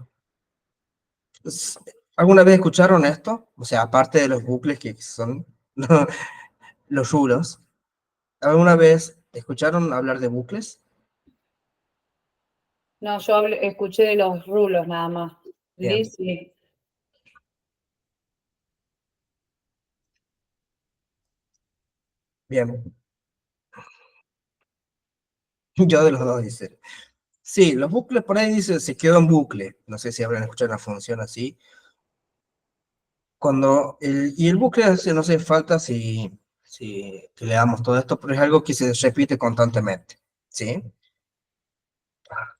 Speaker 1: ¿Alguna vez escucharon esto? O sea, aparte de los bucles que son los rulos. ¿Alguna vez escucharon hablar de bucles?
Speaker 2: No, yo escuché de los rulos nada más.
Speaker 1: Bien,
Speaker 2: Liz, sí.
Speaker 1: bien. Yo de los dos, dice. Sí, los bucles por ahí dice se quedó en bucle. No sé si habrán escuchado una función así. Y el bucle no hace falta si que le damos todo esto, pero es algo que se repite constantemente, ¿sí?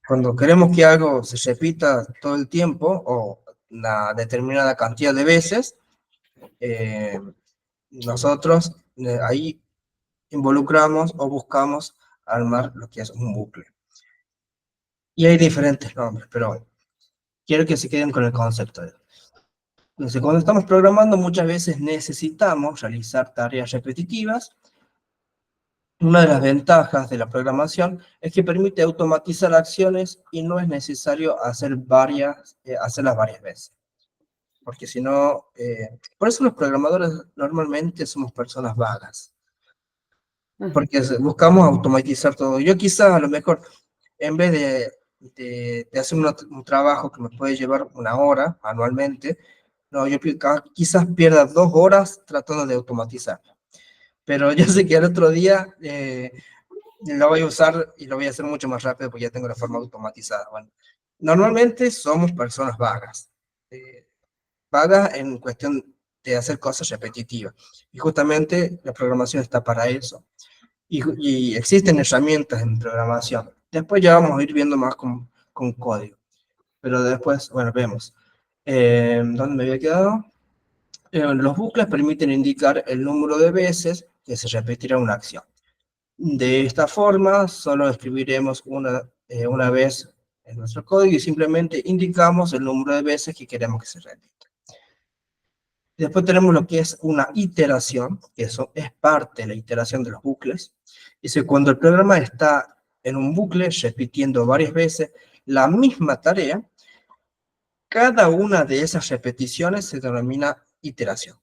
Speaker 1: Cuando queremos que algo se repita todo el tiempo o una determinada cantidad de veces, eh, nosotros ahí involucramos o buscamos armar lo que es un bucle. Y hay diferentes nombres, pero quiero que se queden con el concepto. Entonces, cuando estamos programando, muchas veces necesitamos realizar tareas repetitivas. Una de las ventajas de la programación es que permite automatizar acciones y no es necesario hacerlas varias veces. Porque si no, por eso los programadores normalmente somos personas vagas, porque buscamos automatizar todo. Yo quizás a lo mejor, en vez de hacer un trabajo que me puede llevar una hora anualmente, no, yo quizás pierda 2 horas tratando de automatizar. Pero yo sé que al otro día lo voy a usar y lo voy a hacer mucho más rápido porque ya tengo la forma automatizada. Bueno, normalmente somos personas vagas. Vagas en cuestión de hacer cosas repetitivas. Y justamente la programación está para eso. Y existen herramientas en programación. Después ya vamos a ir viendo más con código. Pero después, bueno, vemos. ¿Dónde me había quedado? Los bucles permiten indicar el número de veces que se repetirá una acción. De esta forma, solo escribiremos una vez en nuestro código y simplemente indicamos el número de veces que queremos que se repita. Después tenemos lo que es una iteración, que eso es parte de la iteración de los bucles. Dice, cuando el programa está en un bucle repitiendo varias veces la misma tarea, cada una de esas repeticiones se denomina iteración.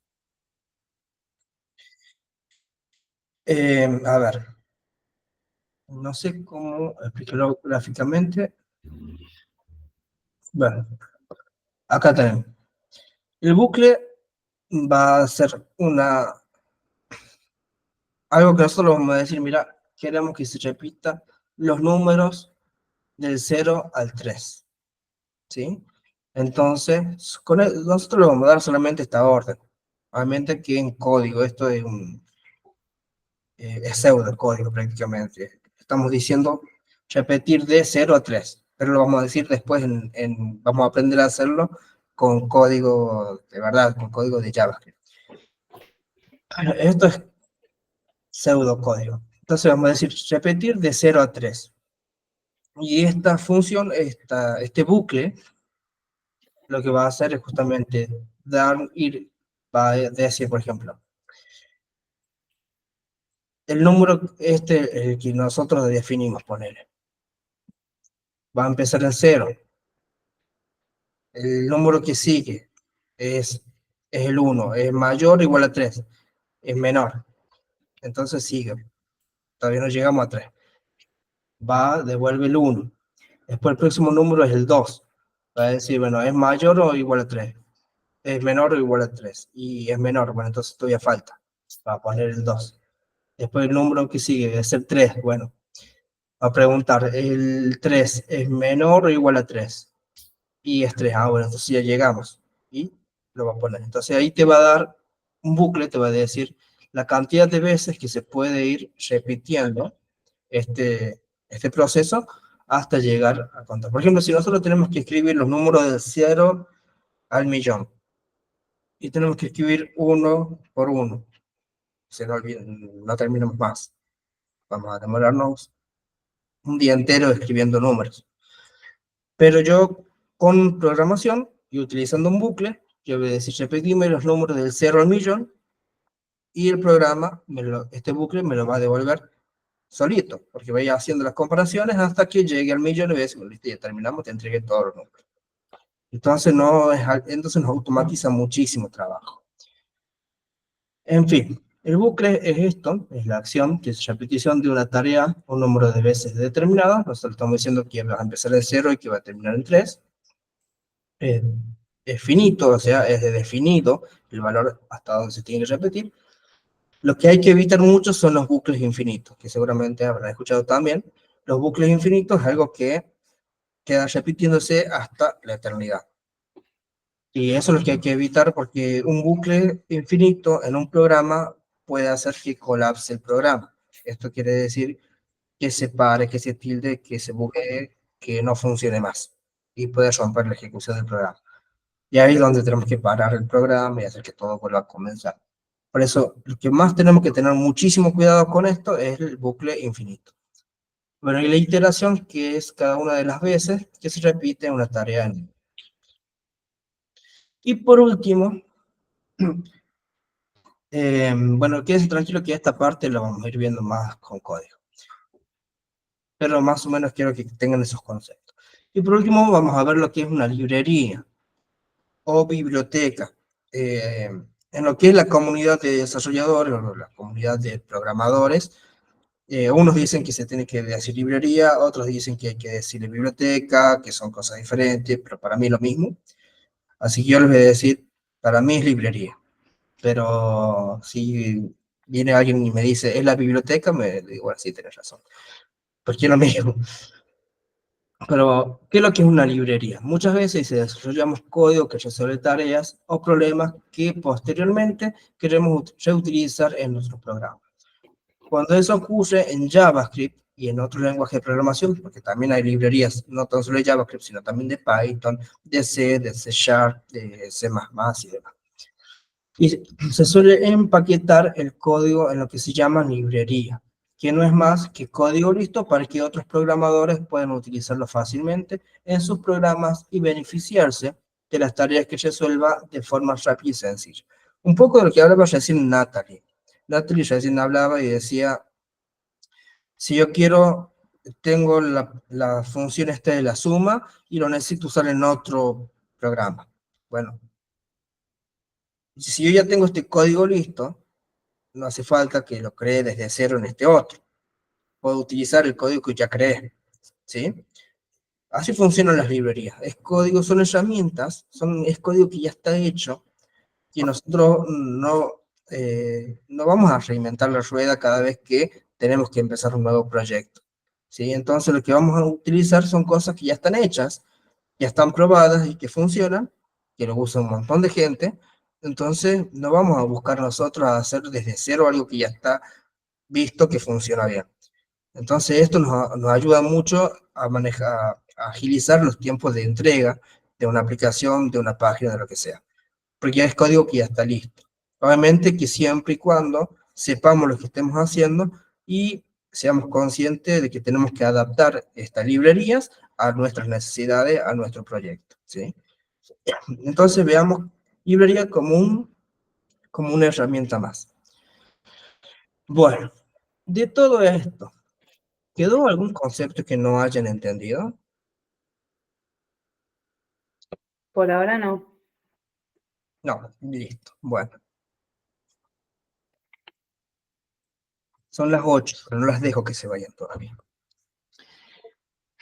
Speaker 1: A ver, no sé cómo explicarlo gráficamente. Bueno, acá tenemos. El bucle va a ser algo que nosotros vamos a decir, mira, queremos que se repita los números del 0 al 3, ¿sí? Entonces, nosotros le vamos a dar solamente esta orden. Obviamente que en código, esto es pseudo código prácticamente. Estamos diciendo repetir de 0 a 3, pero lo vamos a decir después, vamos a aprender a hacerlo con código de verdad, con código de JavaScript. Esto es pseudocódigo. Entonces vamos a decir repetir de 0 a 3. Y esta función, este bucle, lo que va a hacer es justamente va a decir, por ejemplo, el número el que nosotros definimos, poner, va a empezar en 0. El número que sigue es el 1, es mayor o igual a 3, es menor. Entonces sigue, todavía no llegamos a 3. Devuelve el 1. Después el próximo número es el 2. Va a decir, bueno, es mayor o igual a 3. Es menor o igual a 3. Y es menor, bueno, entonces todavía falta. Va a poner el 2. Después el número que sigue es el 3. Bueno, va a preguntar, ¿el 3 es menor o igual a 3? Y es 3. Ah, bueno, entonces ya llegamos. Y lo va a poner. Entonces ahí te va a dar un bucle, te va a decir la cantidad de veces que se puede ir repitiendo este proceso hasta llegar a contar. Por ejemplo, si nosotros tenemos que escribir los números del 0 al millón y tenemos que escribir uno por uno, se nos olvida, no terminamos más. Vamos a demorarnos un día entero escribiendo números. Pero yo con programación y utilizando un bucle, yo voy a decir, repetime los números del 0 al millón y el programa, este bucle me lo va a devolver solito, porque voy haciendo las comparaciones hasta que llegue al millón y voy a decir, listo, ya terminamos, te entregué todos los números. Entonces nos automatiza muchísimo trabajo. En fin, el bucle es esto, es la acción, que es repetición de una tarea un número de veces determinado. Nosotros estamos diciendo que va a empezar en 0 y que va a terminar en 3. Es finito, o sea, es definido el valor hasta donde se tiene que repetir. Lo que hay que evitar mucho son los bucles infinitos, que seguramente habrán escuchado también. Los bucles infinitos es algo que queda repitiéndose hasta la eternidad. Y eso es lo que hay que evitar porque un bucle infinito en un programa puede hacer que colapse el programa. Esto quiere decir que se pare, que se tilde, que se buguee, que no funcione más y puede romper la ejecución del programa. Y ahí es donde tenemos que parar el programa y hacer que todo vuelva a comenzar. Por eso, lo que más tenemos que tener muchísimo cuidado con esto es el bucle infinito. Bueno, y la iteración, que es cada una de las veces que se repite una tarea. Y por último, bueno, quédense tranquilo que esta parte la vamos a ir viendo más con código. Pero más o menos quiero que tengan esos conceptos. Y por último, vamos a ver lo que es una librería o biblioteca. En lo que es la comunidad de desarrolladores o la comunidad de programadores, unos dicen que se tiene que decir librería, otros dicen que hay que decir biblioteca, que son cosas diferentes, pero para mí es lo mismo. Así que yo les voy a decir, para mí es librería. Pero si viene alguien y me dice, es la biblioteca, me digo, bueno, sí, tienes razón. Porque es lo mismo. Pero, ¿qué es lo que es una librería? Muchas veces desarrollamos código que resuelve tareas o problemas que posteriormente queremos reutilizar en nuestros programas. Cuando eso ocurre en JavaScript y en otros lenguajes de programación, porque también hay librerías, no tan solo de JavaScript, sino también de Python, de C, de C Sharp, de C++ y demás. Y se suele empaquetar el código en lo que se llama librería, que no es más que código listo para que otros programadores puedan utilizarlo fácilmente en sus programas y beneficiarse de las tareas que resuelva de forma rápida y sencilla. Un poco de lo que hablaba recién Natalie. Natalie recién hablaba y decía, si yo quiero, tengo la función esta de la suma y lo necesito usar en otro programa. Bueno, si yo ya tengo este código listo, no hace falta que lo cree desde cero en este otro. Puedo utilizar el código que ya creé, ¿sí? Así funcionan las librerías. Es código, son herramientas, es código que ya está hecho y nosotros no vamos a reinventar la rueda cada vez que tenemos que empezar un nuevo proyecto, ¿sí? Entonces lo que vamos a utilizar son cosas que ya están hechas, ya están probadas y que funcionan, que lo usa un montón de gente. Entonces no vamos a buscar nosotros a hacer desde cero algo que ya está visto que funciona bien. Entonces esto nos ayuda mucho a manejar, a agilizar los tiempos de entrega de una aplicación, de una página, de lo que sea, porque ya es código que ya está listo. Obviamente que siempre y cuando sepamos lo que estemos haciendo y seamos conscientes de que tenemos que adaptar estas librerías a nuestras necesidades, a nuestro proyecto, ¿sí? Entonces veamos librería como una herramienta más. Bueno, de todo esto, ¿quedó algún concepto que no hayan entendido?
Speaker 2: Por ahora no.
Speaker 1: No, listo. Bueno, son las 8, pero no las dejo que se vayan todavía.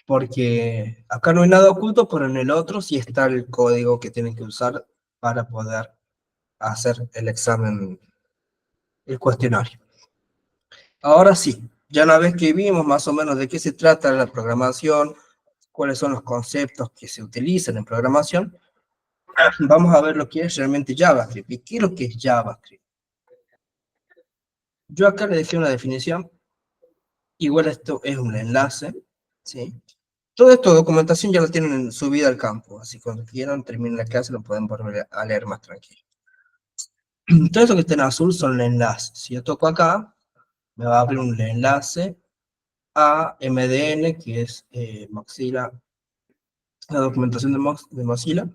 Speaker 1: Porque acá no hay nada oculto, pero en el otro sí está el código que tienen que usar para poder hacer el examen, el cuestionario. Ahora sí, ya una vez que vimos más o menos de qué se trata la programación, cuáles son los conceptos que se utilizan en programación, vamos a ver lo que es realmente JavaScript. ¿Y qué es lo que es JavaScript? Yo acá le dejé una definición, igual esto es un enlace, ¿sí? Todo esto, documentación ya lo tienen subida al campo, así que cuando quieran terminar la clase lo pueden volver a leer más tranquilo. Todo esto que está en azul son enlaces. Si yo toco acá, me va a abrir un enlace a MDN, que es Mozilla, la documentación de Mozilla,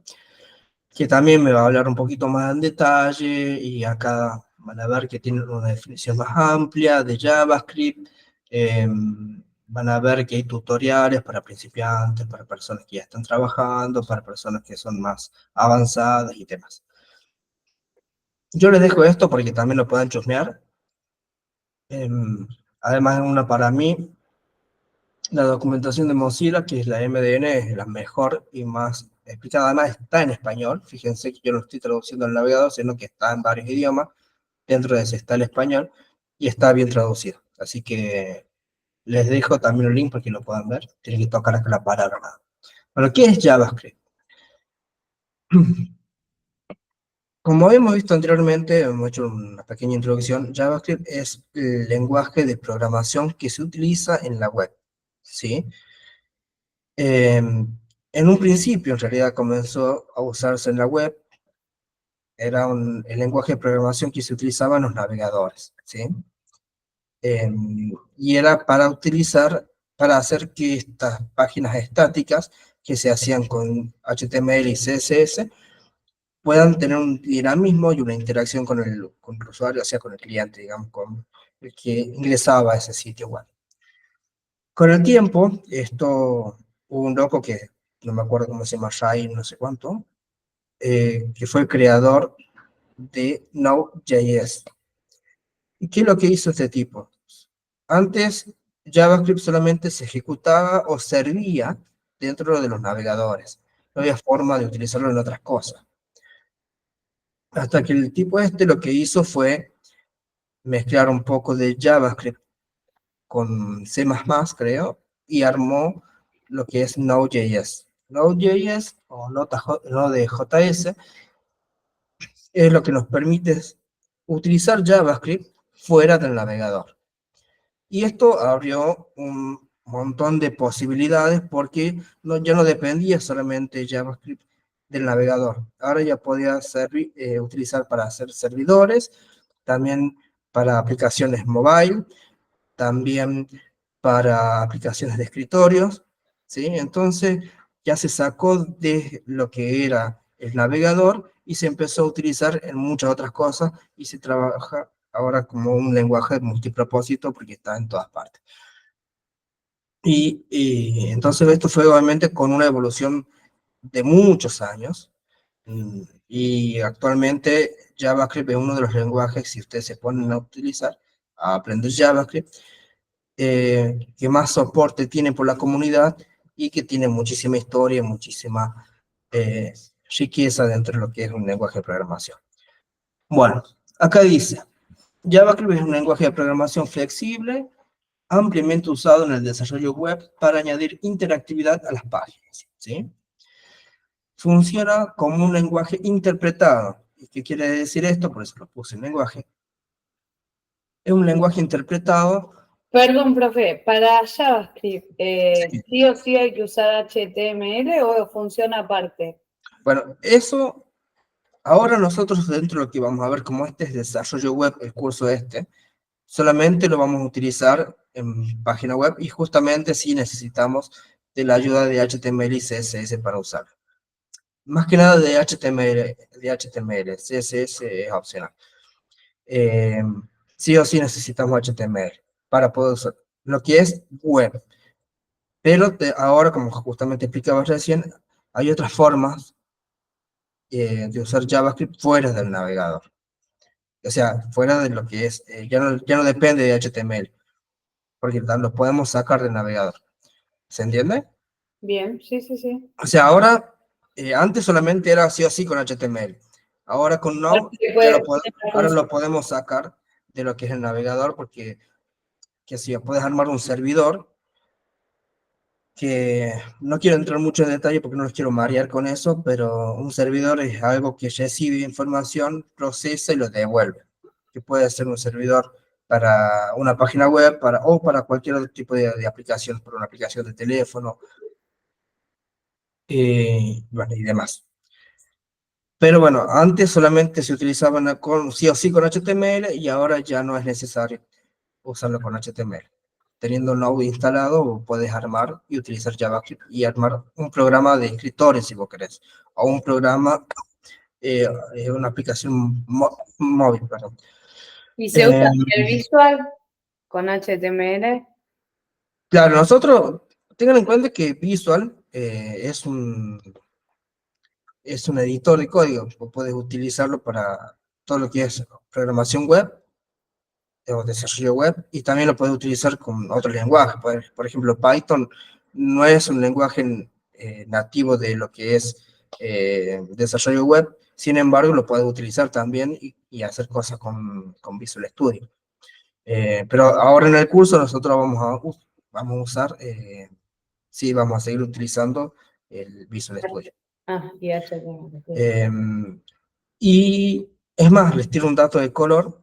Speaker 1: que también me va a hablar un poquito más en detalle, y acá van a ver que tiene una definición más amplia de JavaScript. Van a ver que hay tutoriales para principiantes, para personas que ya están trabajando, para personas que son más avanzadas y demás. Yo les dejo esto porque también lo puedan chusmear. Además, una para mí, la documentación de Mozilla, que es la MDN, es la mejor y más explicada. Además, está en español. Fíjense que yo no estoy traduciendo al navegador, sino que está en varios idiomas. Dentro de ese está el español y está bien traducido. Así que les dejo también el link para que lo puedan ver. Tienen que tocar acá la palabra. Bueno, ¿qué es JavaScript? Como hemos visto anteriormente, hemos hecho una pequeña introducción, JavaScript es el lenguaje de programación que se utiliza en la web, ¿sí? En un principio, en realidad, comenzó a usarse en la web, era el lenguaje de programación que se utilizaba en los navegadores, ¿sí? Y era para utilizar, para hacer que estas páginas estáticas que se hacían con HTML y CSS puedan tener un dinamismo y una interacción con el usuario, o sea, con el cliente, digamos, con el que ingresaba a ese sitio web. Con el tiempo, hubo un loco que no me acuerdo cómo se llama, Shai, no sé cuánto, que fue el creador de Node.js. ¿Y qué es lo que hizo este tipo? Antes, JavaScript solamente se ejecutaba o servía dentro de los navegadores. No había forma de utilizarlo en otras cosas. Hasta que el tipo lo que hizo fue mezclar un poco de JavaScript con C++, creo, y armó lo que es Node.js. Node.js o Node.js es lo que nos permite utilizar JavaScript fuera del navegador. Y esto abrió un montón de posibilidades porque ya no dependía solamente JavaScript del navegador. Ahora ya podía utilizar para hacer servidores, también para aplicaciones mobile, también para aplicaciones de escritorios, ¿sí? Entonces ya se sacó de lo que era el navegador y se empezó a utilizar en muchas otras cosas y se trabaja ahora como un lenguaje multipropósito porque está en todas partes. Y entonces esto fue obviamente con una evolución de muchos años. Y actualmente JavaScript es uno de los lenguajes, si ustedes se ponen a utilizar, a aprender JavaScript, que más soporte tiene por la comunidad y que tiene muchísima historia, muchísima eh, riqueza dentro de lo que es un lenguaje de programación. Bueno, acá dice, JavaScript es un lenguaje de programación flexible, ampliamente usado en el desarrollo web para añadir interactividad a las páginas, ¿sí? Funciona como un lenguaje interpretado. ¿Y qué quiere decir esto? Por eso lo puse en lenguaje. Es un lenguaje interpretado.
Speaker 2: Perdón, profe, para JavaScript, ¿sí o sí hay que usar HTML o funciona aparte?
Speaker 1: Bueno, eso ahora nosotros dentro de lo que vamos a ver como este es desarrollo web, el curso solamente lo vamos a utilizar en página web y justamente si necesitamos de la ayuda de HTML y CSS para usarlo. Más que nada de HTML, CSS es opcional. Sí o sí necesitamos HTML para poder usar lo que es web. Pero ahora, como justamente explicaba recién, hay otras formas de usar JavaScript fuera del navegador. O sea, fuera de lo que es, ya no depende de HTML, porque lo podemos sacar del navegador. ¿Se entiende?
Speaker 2: Bien, sí, sí, sí.
Speaker 1: O sea, ahora, antes solamente era sí o sí con HTML. Ahora con Node, ahora lo podemos sacar de lo que es el navegador, porque que si puedes armar un servidor, que no quiero entrar mucho en detalle porque no los quiero marear con eso, pero un servidor es algo que recibe información, procesa y lo devuelve. Que puede ser un servidor para una página web o para cualquier otro tipo de aplicación, para una aplicación de teléfono, bueno, y demás. Pero bueno, antes solamente se utilizaban sí o sí con HTML y ahora ya no es necesario usarlo con HTML. Teniendo Node instalado, puedes armar y utilizar JavaScript y armar un programa de escritores si vos querés, o un programa, una aplicación móvil, perdón.
Speaker 2: ¿Y se usa el visual con HTML?
Speaker 1: Claro, nosotros, tengan en cuenta que Visual es un editor de código, vos puedes utilizarlo para todo lo que es programación web o desarrollo web, y también lo puedes utilizar con otro lenguaje. Por ejemplo, Python no es un lenguaje nativo de lo que es desarrollo web, sin embargo, lo puedes utilizar también y hacer cosas con Visual Studio. Pero ahora en el curso nosotros vamos a usar, sí, vamos a seguir utilizando el Visual Studio.
Speaker 2: Y HTML.
Speaker 1: Y es más, les tiro un dato de color.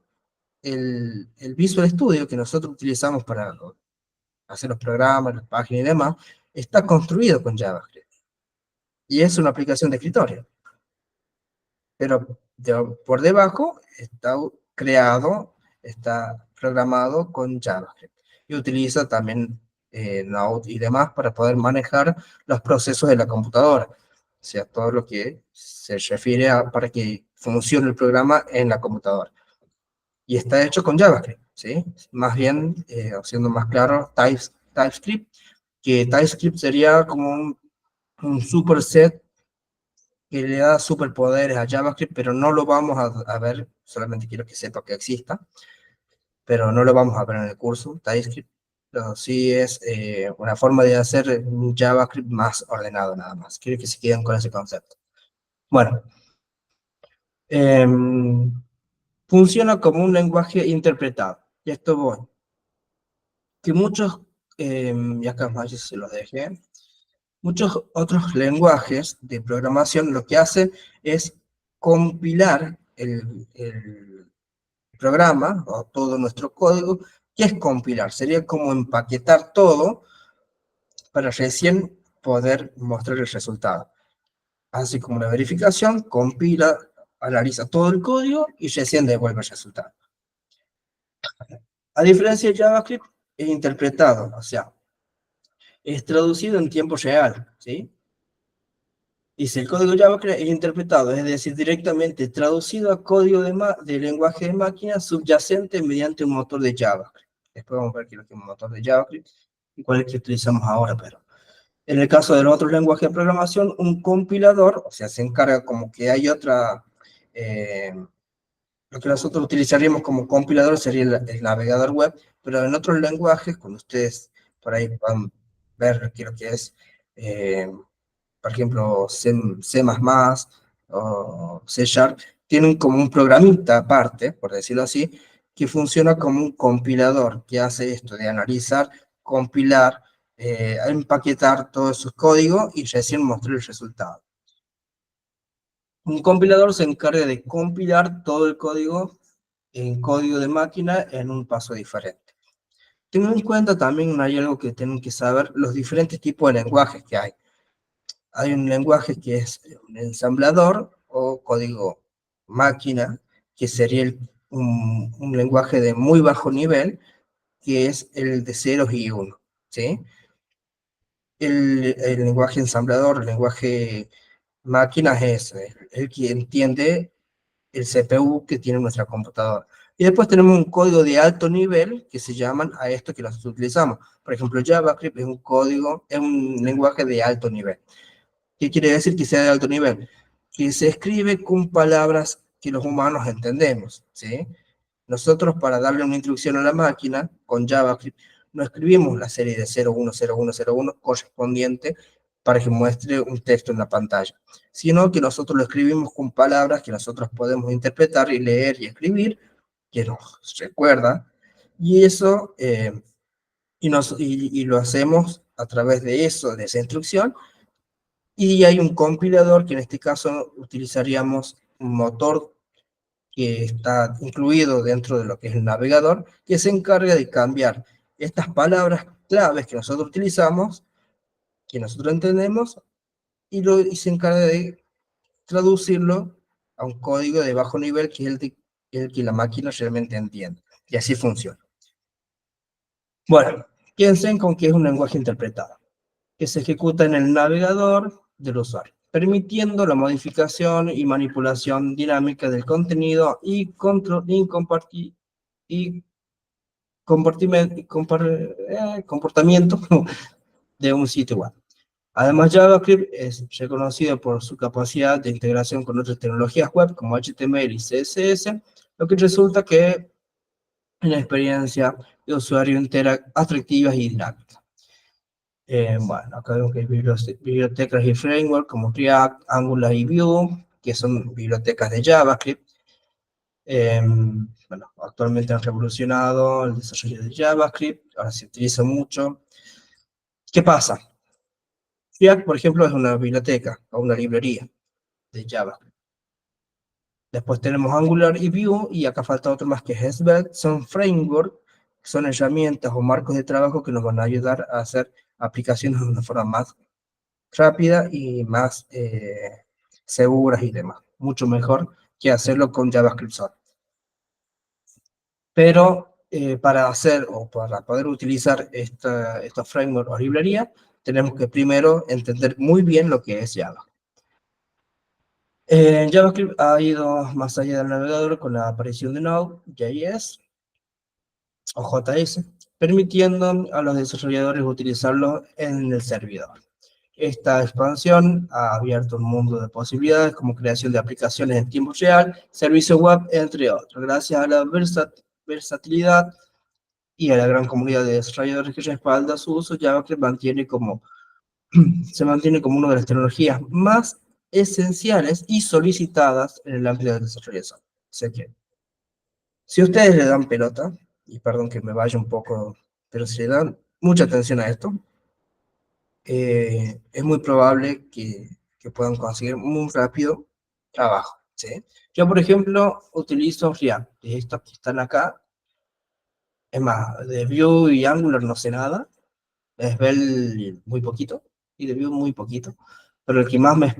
Speaker 1: El Visual Studio que nosotros utilizamos para hacer los programas, las páginas y demás, está construido con JavaScript. Y es una aplicación de escritorio. Pero por debajo está creado, está programado con JavaScript. Y utiliza también Node y demás para poder manejar los procesos de la computadora. O sea, todo lo que se refiere a para que funcione el programa en la computadora. Y está hecho con JavaScript, ¿sí? Más bien, siendo más claro, TypeScript, que TypeScript sería como un superset que le da superpoderes a JavaScript, pero no lo vamos a ver, solamente quiero que sepa que exista, pero no lo vamos a ver en el curso, TypeScript, pero sí es una forma de hacer un JavaScript más ordenado nada más. Quiero que se queden con ese concepto. Bueno, funciona como un lenguaje interpretado, y esto voy. Que muchos, y acá más se los dejé, muchos otros lenguajes de programación lo que hacen es compilar el programa o todo nuestro código. ¿Qué es compilar? Sería como empaquetar todo para recién poder mostrar el resultado. Hace como una verificación, compila, analiza todo el código y recién devuelve el resultado. A diferencia de JavaScript, es interpretado, o sea, es traducido en tiempo real, ¿sí? Y si el código JavaScript es interpretado, es decir, directamente traducido a código de lenguaje de máquina subyacente mediante un motor de JavaScript. Después vamos a ver qué es un motor de JavaScript y cuál es el que utilizamos ahora, pero en el caso de los otros lenguajes de programación, un compilador, o sea, se encarga como que hay otra, lo que nosotros utilizaríamos como compilador sería el navegador web, pero en otros lenguajes, cuando ustedes por ahí puedan ver qué es lo que es, por ejemplo, C++ o C Sharp, tienen como un programita aparte, por decirlo así, que funciona como un compilador, que hace esto de analizar, compilar, empaquetar todos sus códigos y recién mostrar el resultado. Un compilador se encarga de compilar todo el código en código de máquina en un paso diferente. Tengan en cuenta también, hay algo que tienen que saber, los diferentes tipos de lenguajes que hay. Hay un lenguaje que es un ensamblador o código máquina, que sería un lenguaje de muy bajo nivel, que es el de ceros y uno, ¿sí? El lenguaje ensamblador, el lenguaje máquina es el que entiende el CPU que tiene nuestra computadora. Y después tenemos un código de alto nivel que se llaman a esto que nosotros utilizamos. Por ejemplo, JavaScript es un código, es un lenguaje de alto nivel. ¿Qué quiere decir que sea de alto nivel? Que se escribe con palabras que los humanos entendemos, ¿sí? Nosotros para darle una instrucción a la máquina con JavaScript no escribimos la serie de 010101 correspondiente para que muestre un texto en la pantalla, sino que nosotros lo escribimos con palabras que nosotros podemos interpretar y leer y escribir, que nos recuerda, y eso, y lo hacemos a través de eso, de esa instrucción, y hay un compilador que en este caso utilizaríamos un motor que está incluido dentro de lo que es el navegador, que se encarga de cambiar estas palabras claves que nosotros utilizamos, que nosotros entendemos, y se encarga de traducirlo a un código de bajo nivel que es el que la máquina realmente entiende. Y así funciona. Bueno, piensen con que es un lenguaje interpretado, que se ejecuta en el navegador del usuario, permitiendo la modificación y manipulación dinámica del contenido y control y comportamiento de un sitio web. Además, JavaScript es reconocido por su capacidad de integración con otras tecnologías web como HTML y CSS, lo que resulta que es una experiencia de usuario entera atractiva y dinámica. Bueno, acá vemos que hay bibliotecas y frameworks como React, Angular y Vue, que son bibliotecas de JavaScript. Bueno, actualmente han revolucionado el desarrollo de JavaScript, ahora se utiliza mucho. ¿Qué pasa? React, por ejemplo, es una biblioteca o una librería de Java. Después tenemos Angular y Vue, y acá falta otro más que es Svelte. Son frameworks, son herramientas o marcos de trabajo que nos van a ayudar a hacer aplicaciones de una forma más rápida y más seguras y demás. Mucho mejor que hacerlo con JavaScript solo. Pero para hacer o para poder utilizar estos frameworks o librerías, tenemos que primero entender muy bien lo que es Java. JavaScript ha ido más allá del navegador con la aparición de Node.js o JS, permitiendo a los desarrolladores utilizarlo en el servidor. Esta expansión ha abierto un mundo de posibilidades como creación de aplicaciones en tiempo real, servicios web, entre otros. Gracias a la versatilidad y a la gran comunidad de desarrolladores que respalda su uso, JavaScript se mantiene como una de las tecnologías más esenciales y solicitadas en el ámbito del desarrollo de software. Sé que si ustedes le dan pelota, y perdón que me vaya un poco, pero si le dan mucha atención a esto, es muy probable que puedan conseguir muy rápido trabajo, ¿sí? Yo, por ejemplo, utilizo React, y estos que están acá. Es más, de Vue y Angular no sé nada, es Svelte muy poquito, y de Vue muy poquito, pero el que más me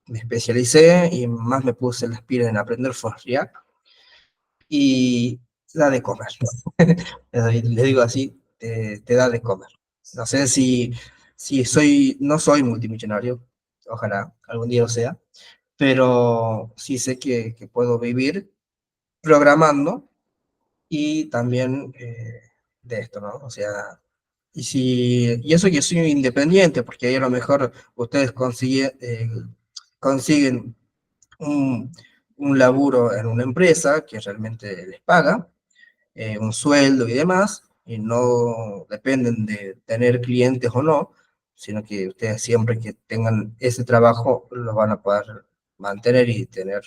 Speaker 1: especialicé y más me puse las pilas en aprender fue React, y da de comer. Le digo así, te da de comer. No sé si no soy multimillonario, ojalá algún día lo sea, pero sí sé que puedo vivir programando y también de esto, ¿no? O sea, y eso que soy independiente, porque ahí a lo mejor ustedes consiguen un, un laburo en una empresa que realmente les paga, un sueldo y demás, y no dependen de tener clientes o no, sino que ustedes siempre que tengan ese trabajo lo van a poder mantener y tener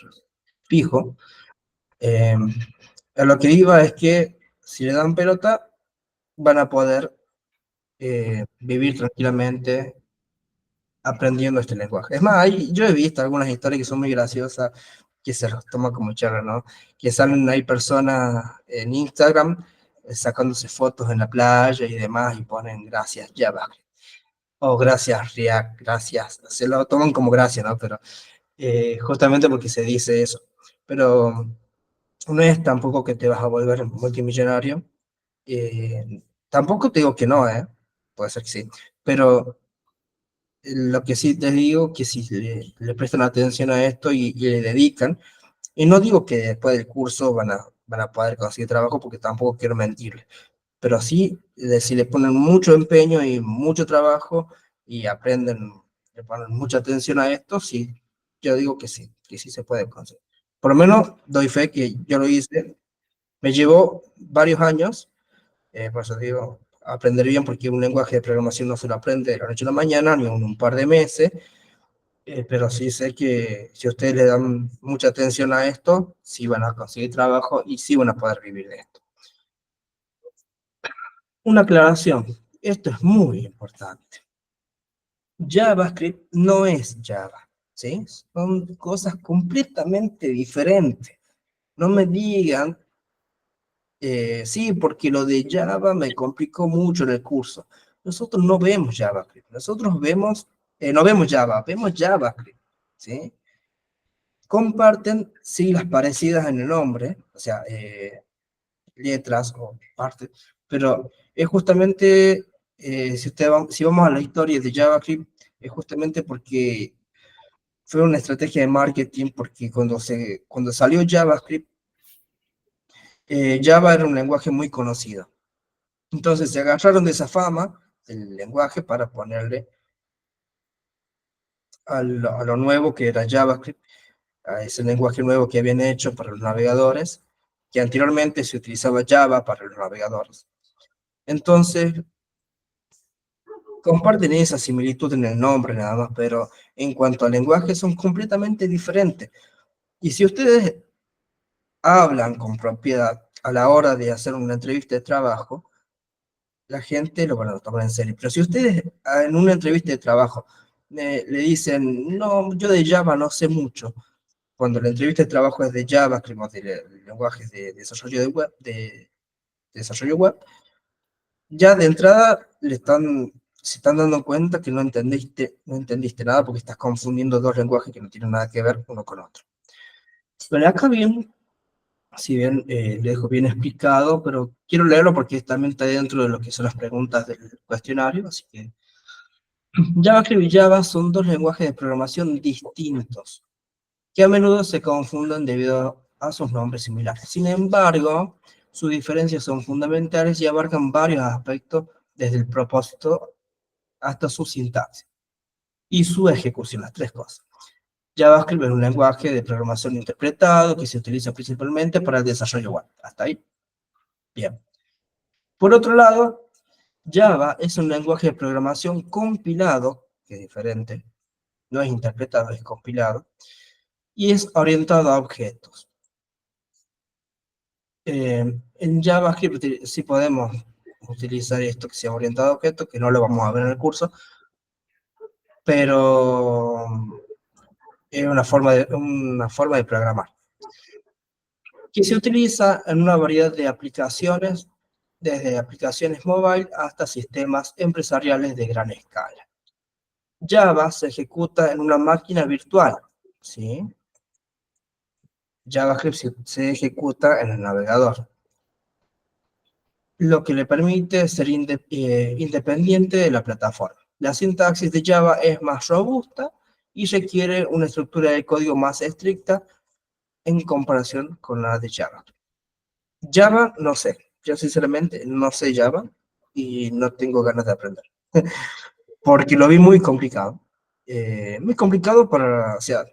Speaker 1: fijo. Eh, a lo que iba es que si le dan pelota, van a poder vivir tranquilamente aprendiendo este lenguaje. Es más, yo he visto algunas historias que son muy graciosas, que se los toma como charla, ¿no? Que salen ahí personas en Instagram sacándose fotos en la playa y demás y ponen gracias Java o gracias React, gracias. Se lo toman como gracia, ¿no? Pero justamente porque se dice eso. Pero no es tampoco que te vas a volver multimillonario. Tampoco te digo que no, ¿eh? Puede ser que sí. Pero lo que sí te digo que si le prestan atención a esto y le dedican, y no digo que después del curso van a poder conseguir trabajo porque tampoco quiero mentirles, pero sí, si le ponen mucho empeño y mucho trabajo y aprenden, le ponen mucha atención a esto, sí, yo digo que sí se puede conseguir. Por lo menos doy fe que yo lo hice, me llevó varios años, por eso digo, aprender bien, porque un lenguaje de programación no se lo aprende de la noche a la mañana, ni en un par de meses, pero sí sé que si ustedes le dan mucha atención a esto, sí van a conseguir trabajo y sí van a poder vivir de esto. Una aclaración, esto es muy importante. JavaScript no es Java, ¿sí? Son cosas completamente diferentes. No me digan, sí, porque lo de Java me complicó mucho en el curso. Nosotros no vemos JavaScript, nosotros no vemos Java, vemos JavaScript, ¿sí? Comparten siglas parecidas en el nombre, o sea, letras o partes, pero es justamente, si vamos a la historia de JavaScript, es justamente porque fue una estrategia de marketing, porque cuando salió JavaScript, Java era un lenguaje muy conocido. Entonces se agarraron de esa fama del lenguaje para ponerle a lo nuevo que era JavaScript, a ese lenguaje nuevo que habían hecho para los navegadores, que anteriormente se utilizaba Java para los navegadores. Entonces, comparten esa similitud en el nombre nada más, pero en cuanto al lenguaje son completamente diferentes. Y si ustedes hablan con propiedad a la hora de hacer una entrevista de trabajo, la gente lo van a tomar en serio. Pero si ustedes en una entrevista de trabajo le dicen, no, yo de Java no sé mucho. Cuando la entrevista de trabajo es de JavaScript o de lenguajes de desarrollo de web, de desarrollo web, ya de entrada se están dando cuenta que no entendiste nada porque estás confundiendo dos lenguajes que no tienen nada que ver uno con otro. Pero acá bien, si bien lo dejo bien explicado, pero quiero leerlo porque también está dentro de lo que son las preguntas del cuestionario, así que JavaScript y Java son dos lenguajes de programación distintos, que a menudo se confunden debido a sus nombres similares. Sin embargo, sus diferencias son fundamentales y abarcan varios aspectos desde el propósito hasta su sintaxis y su ejecución, las tres cosas. JavaScript es un lenguaje de programación interpretado que se utiliza principalmente para el desarrollo web. ¿Hasta ahí? Bien. Por otro lado, Java es un lenguaje de programación compilado, que es diferente, no es interpretado, es compilado, y es orientado a objetos. En JavaScript sí podemos utilizar esto que sea orientado a objetos, que no lo vamos a ver en el curso, pero es una forma de programar, que se utiliza en una variedad de aplicaciones, desde aplicaciones móviles hasta sistemas empresariales de gran escala. Java se ejecuta en una máquina virtual, ¿sí? JavaScript se ejecuta en el navegador, lo que le permite ser independiente de la plataforma. La sintaxis de Java es más robusta y requiere una estructura de código más estricta en comparación con la de Java. Java, no sé. Yo sinceramente no sé Java y no tengo ganas de aprender. Porque lo vi muy complicado. Muy complicado para, o sea,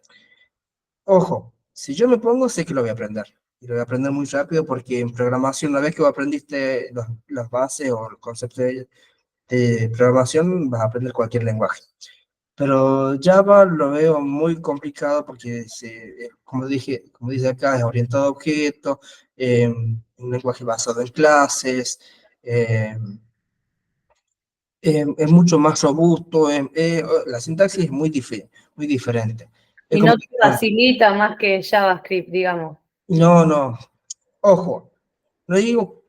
Speaker 1: ojo, si yo me pongo, sé que lo voy a aprender. Y lo voy a aprender muy rápido porque en programación, una vez que aprendiste las bases o el concepto de programación, vas a aprender cualquier lenguaje. Pero Java lo veo muy complicado porque, como dije, como dice acá, es orientado a objetos, un lenguaje basado en clases, eh, es mucho más robusto, la sintaxis es muy diferente. Es
Speaker 2: Y
Speaker 1: como
Speaker 2: no
Speaker 1: que,
Speaker 2: te facilita más que JavaScript, digamos.
Speaker 1: no, no, ojo, no digo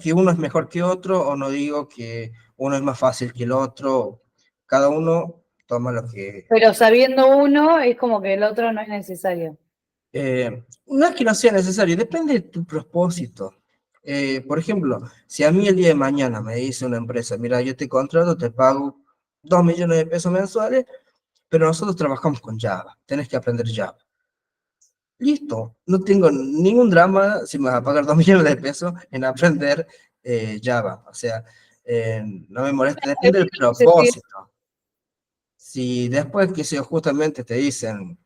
Speaker 1: que uno es mejor que otro o no digo que uno es más fácil que el otro, cada uno toma lo que...
Speaker 2: Pero sabiendo uno, es como que el otro no es necesario.
Speaker 1: No es que no sea necesario, depende de tu propósito. Por ejemplo, si a mí el día de mañana me dice una empresa, mira, yo te contrato, te pago 2 millones de pesos mensuales, pero nosotros trabajamos con Java, tenés que aprender Java. Listo, no tengo ningún drama si me vas a pagar 2 millones de pesos en aprender Java. O sea, no me molesta, depende del propósito. Si después que se justamente te dicen,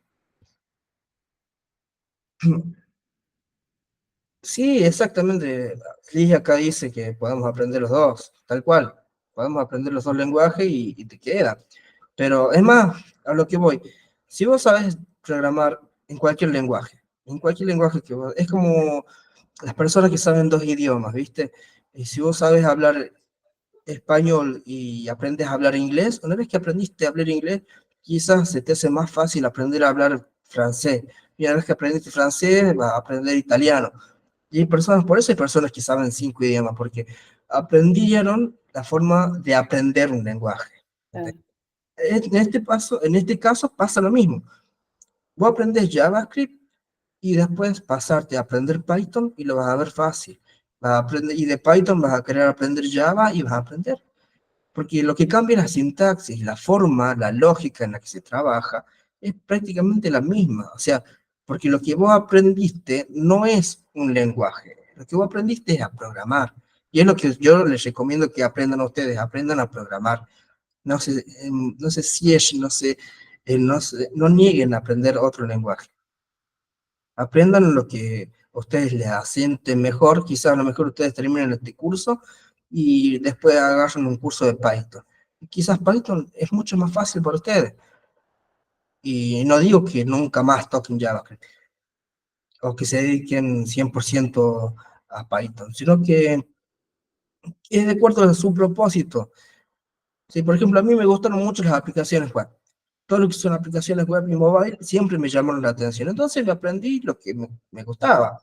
Speaker 1: sí, exactamente. Liz acá dice que podemos aprender los dos, tal cual. Podemos aprender los dos lenguajes y te queda. Pero es más, a lo que voy. Si vos sabes programar en cualquier lenguaje es como las personas que saben dos idiomas, ¿viste? Y si vos sabes hablar español y aprendes a hablar inglés, una vez que aprendiste a hablar inglés, quizás se te hace más fácil aprender a hablar francés. Y una vez que aprendiste francés, vas a aprender italiano. Y hay personas, por eso hay personas que saben 5 idiomas, porque aprendieron la forma de aprender un lenguaje.
Speaker 2: Claro.
Speaker 1: En este caso pasa lo mismo. Vos aprendes JavaScript y después pasarte a aprender Python y lo vas a ver fácil. Vas a aprender, y de Python vas a querer aprender Java y vas a aprender. Porque lo que cambia es la sintaxis, la forma, la lógica en la que se trabaja, es prácticamente la misma. O sea, porque lo que vos aprendiste no es un lenguaje, lo que vos aprendiste es a programar. Y es lo que yo les recomiendo que aprendan a ustedes, aprendan a programar. No sé si es, no nieguen a aprender otro lenguaje. Aprendan lo que a ustedes les asiente mejor, quizás a lo mejor ustedes terminen este curso y después agarran un curso de Python. Quizás Python es mucho más fácil para ustedes. Y no digo que nunca más toquen JavaScript o que se dediquen 100% a Python, sino que es de acuerdo a su propósito. Sí, por ejemplo, a mí me gustaron mucho las aplicaciones web. todo lo que son aplicaciones web y mobile siempre me llamaron la atención. Entonces me aprendí lo que me gustaba,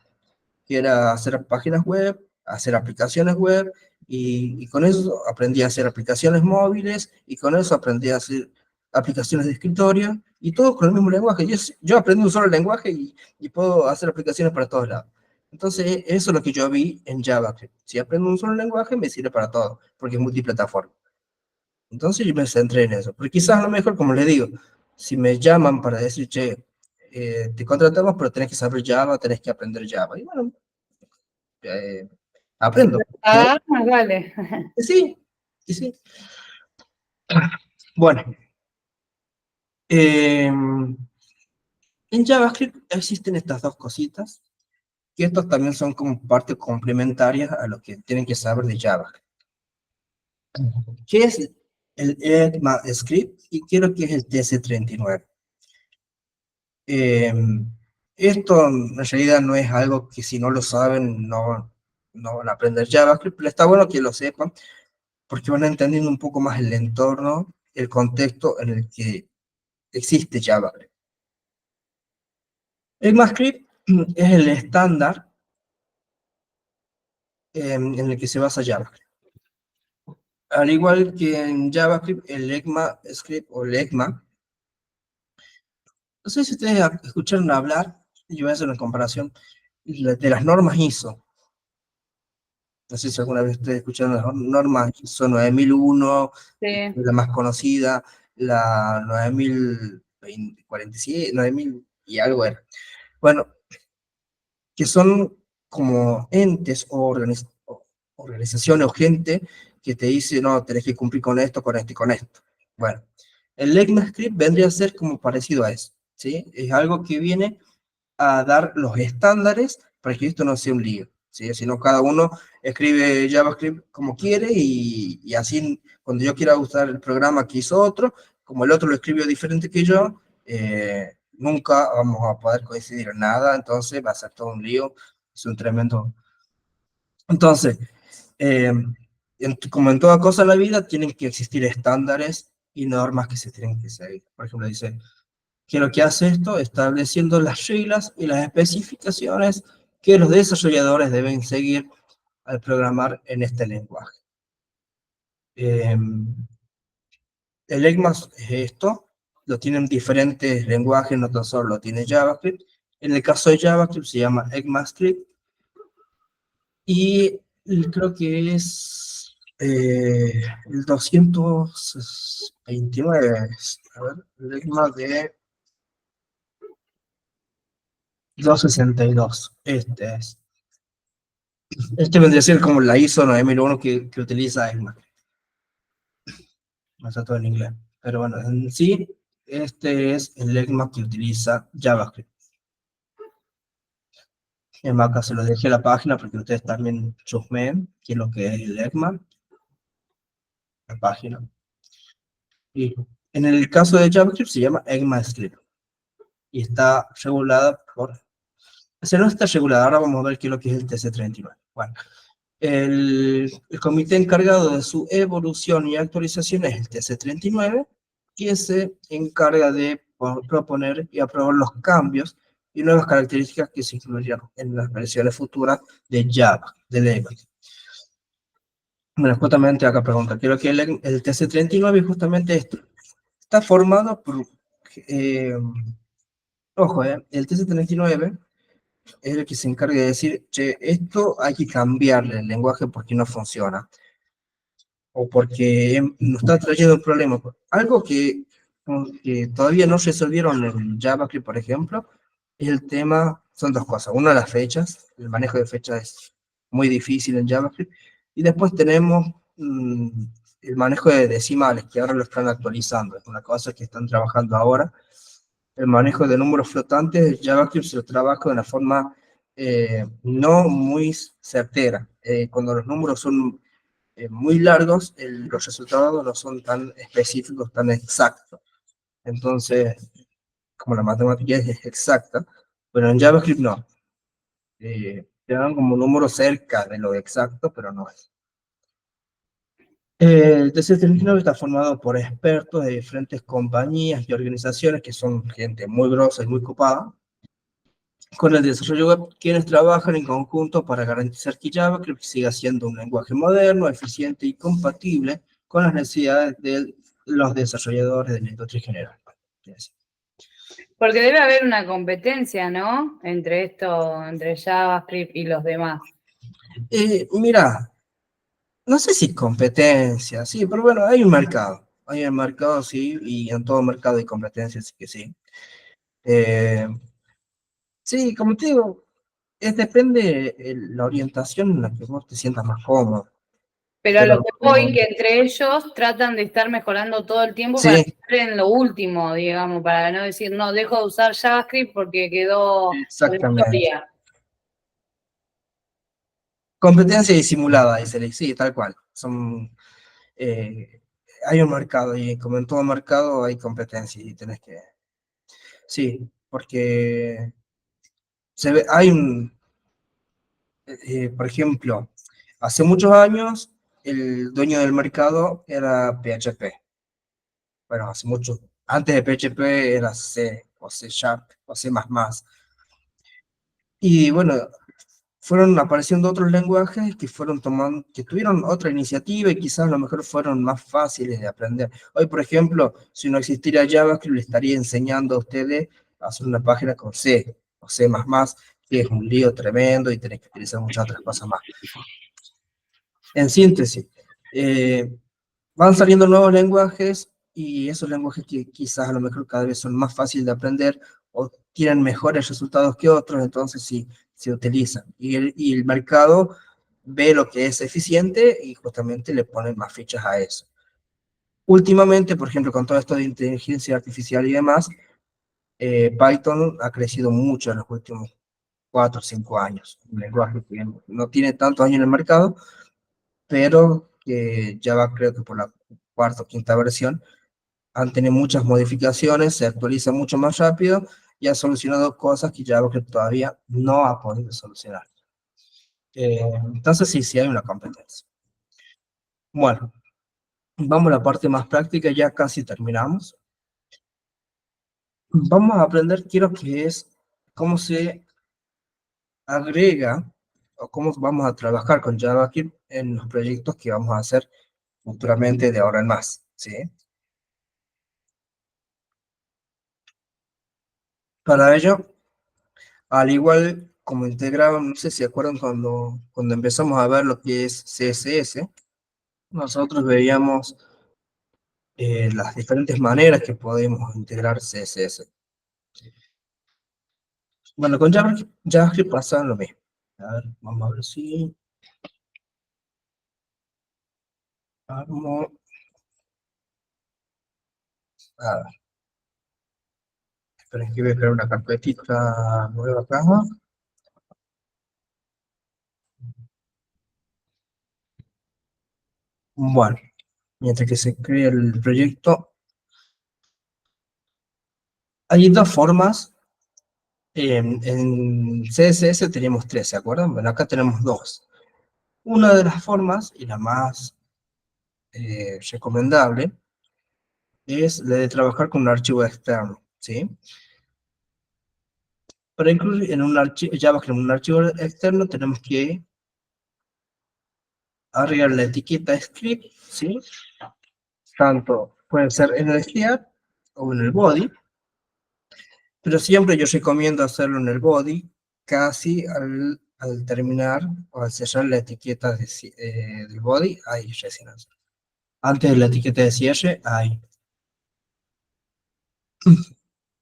Speaker 1: que era hacer páginas web, hacer aplicaciones web, y con eso aprendí a hacer aplicaciones móviles, y con eso aprendí a hacer aplicaciones de escritorio, y todo con el mismo lenguaje. Yo aprendí un solo lenguaje y puedo hacer aplicaciones para todos lados. Entonces, eso es lo que yo vi en JavaScript. Si aprendo un solo lenguaje, me sirve para todo, porque es multiplataforma. Entonces yo me centré en eso. Porque quizás a lo mejor, como les digo, si me llaman para decir, che, te contratamos, pero tenés que saber Java, tenés que aprender Java. Y bueno, eh, aprendo.
Speaker 2: Ah, más vale.
Speaker 1: Y sí, y sí. Bueno, en JavaScript existen estas dos cositas, que estos también son como parte complementaria a lo que tienen que saber de Java. ¿Qué es el ECMAScript y qué es lo que es el TC39? Eh, Esto en realidad no es algo que si no lo saben no van a aprender JavaScript, pero está bueno que lo sepan porque van entendiendo un poco más el entorno, el contexto en el que existe JavaScript. ECMAScript es el estándar en el que se basa JavaScript. Al igual que en JavaScript, el ECMAScript o el ECMA, no sé si ustedes escucharon hablar, yo voy a hacer una comparación de las normas ISO. No sé si alguna vez ustedes escucharon las normas ISO 9001,
Speaker 2: Sí,
Speaker 1: la más conocida, la 9047, 9000 y algo era. Bueno, que son como entes o organizaciones o gente que te dice, no, tenés que cumplir con esto, con esto y con esto. Bueno, el ECMAScript vendría a ser como parecido a eso, ¿sí? Es algo que viene a dar los estándares para que esto no sea un lío, ¿sí? Sino cada uno escribe JavaScript como quiere y así cuando yo quiera usar el programa que hizo otro, como el otro lo escribió diferente que yo, nunca vamos a poder coincidir en nada, entonces va a ser todo un lío, es un tremendo... Entonces, eh, como en toda cosa en la vida, tienen que existir estándares y normas que se tienen que seguir. Por ejemplo, dice, que lo que hace esto, estableciendo las reglas y las especificaciones que los desarrolladores deben seguir al programar en este lenguaje. El ECMAS es esto, lo tienen diferentes lenguajes, no tan solo lo tiene JavaScript. En el caso de JavaScript se llama ECMAScript y creo que es el 229, a ver, el ECMAS de 262, este es. Este vendría a ser como la ISO 9001 que utiliza ECMA. No está todo en inglés. Pero bueno, en sí, este es el ECMA que utiliza JavaScript. En acá se lo dejé a la página porque ustedes también chusmeen qué es lo que es el ECMA, la página. Y en el caso de JavaScript se llama ECMAScript y está regulada por... O sea, no está regulada, ahora vamos a ver qué es lo que es el TC39. Bueno, el comité encargado de su evolución y actualización es el TC39, que se encarga de proponer y aprobar los cambios y nuevas características que se incluirán en las versiones futuras de Java, de Level. Bueno, justamente acá pregunta, creo que el TC39 justamente esto, está formado por, eh, ojo, el TC39 es el que se encarga de decir, che, esto hay que cambiarle el lenguaje porque no funciona, o porque nos está trayendo un problema. Algo que todavía no resolvieron en JavaScript, por ejemplo, es el tema, son dos cosas. Una, las fechas, el manejo de fechas es muy difícil en JavaScript, y después tenemos el manejo de decimales, que ahora lo están actualizando, es una cosa que están trabajando ahora. El manejo de números flotantes, JavaScript se lo trabaja de una forma no muy certera. Cuando los números son muy largos, los resultados no son tan específicos, tan exactos. Entonces, como la matemática es exacta, pero en JavaScript no. Te dan como un número cerca de lo exacto, pero no es. El TC39 está formado por expertos de diferentes compañías y organizaciones que son gente muy grosa y muy copada, con el desarrollo web, quienes trabajan en conjunto para garantizar que JavaScript siga siendo un lenguaje moderno, eficiente y compatible con las necesidades de los desarrolladores de la industria en general.
Speaker 2: Porque debe haber una competencia, ¿no? Entre esto, entre JavaScript y los demás.
Speaker 1: Mira, no sé si competencia, sí, pero bueno, hay un mercado, sí, y en todo mercado hay competencia, así que sí. Eh, sí, como te digo, depende la orientación en la que vos te sientas más cómodo.
Speaker 2: Pero a lo
Speaker 1: Pero
Speaker 2: que voy, que entre ellos tratan de estar mejorando todo el tiempo para
Speaker 1: sí,
Speaker 2: estar en lo último, digamos, para no decir, no, dejo de usar JavaScript porque quedó
Speaker 1: exactamente.
Speaker 2: obsoleta.
Speaker 1: Competencia disimulada, dice, sí, tal cual. Hay un mercado y como en todo mercado hay competencia y tenés que, sí, porque por ejemplo, hace muchos años el dueño del mercado era PHP. Bueno, hace mucho, antes de PHP era C o C Sharp o C++. Y bueno, fueron apareciendo otros lenguajes que fueron tomando, que tuvieron otra iniciativa y quizás a lo mejor fueron más fáciles de aprender. Hoy, por ejemplo, si no existiera JavaScript, le estaría enseñando a ustedes a hacer una página con C o C++, que es un lío tremendo y tenés que utilizar muchas otras cosas más. En síntesis, eh, van saliendo nuevos lenguajes y esos lenguajes que quizás a lo mejor cada vez son más fáciles de aprender o tienen mejores resultados que otros, entonces sí, se utilizan. Y el mercado ve lo que es eficiente y justamente le ponen más fichas a eso. Últimamente, por ejemplo, con todo esto de inteligencia artificial y demás, Python ha crecido mucho en los últimos 4 o 5 años. Un lenguaje que no tiene tantos años en el mercado, pero que ya va creo que por la cuarta o quinta versión, han tenido muchas modificaciones, se actualiza mucho más rápido y ha solucionado cosas que JavaScript todavía no ha podido solucionar. Entonces sí, sí hay una competencia. Bueno, vamos a la parte más práctica, ya casi terminamos. Vamos a aprender, quiero que es cómo se agrega o cómo vamos a trabajar con JavaScript en los proyectos que vamos a hacer futuramente de ahora en más, ¿sí? Para ello, al igual como integraban, no sé si se acuerdan cuando empezamos a ver lo que es CSS, nosotros veíamos las diferentes maneras que podemos integrar CSS. Bueno, con JavaScript pasa lo mismo. A ver, vamos a ver si armo. A ver, esperen que voy a crear una carpetita nueva acá. Bueno, mientras que se crea el proyecto, hay dos formas. En CSS teníamos tres, ¿se acuerdan? Bueno, acá tenemos dos. Una de las formas, y la más recomendable, es la de trabajar con un archivo externo, ¿sí? Para incluir en un archivo, JavaScript en un archivo externo, tenemos que agregar la etiqueta script, ¿sí? Tanto puede ser en el header o en el body, pero siempre yo recomiendo hacerlo en el body, casi al terminar o al cerrar la etiqueta del body, ahí recién. Antes de la etiqueta de cierre, ahí.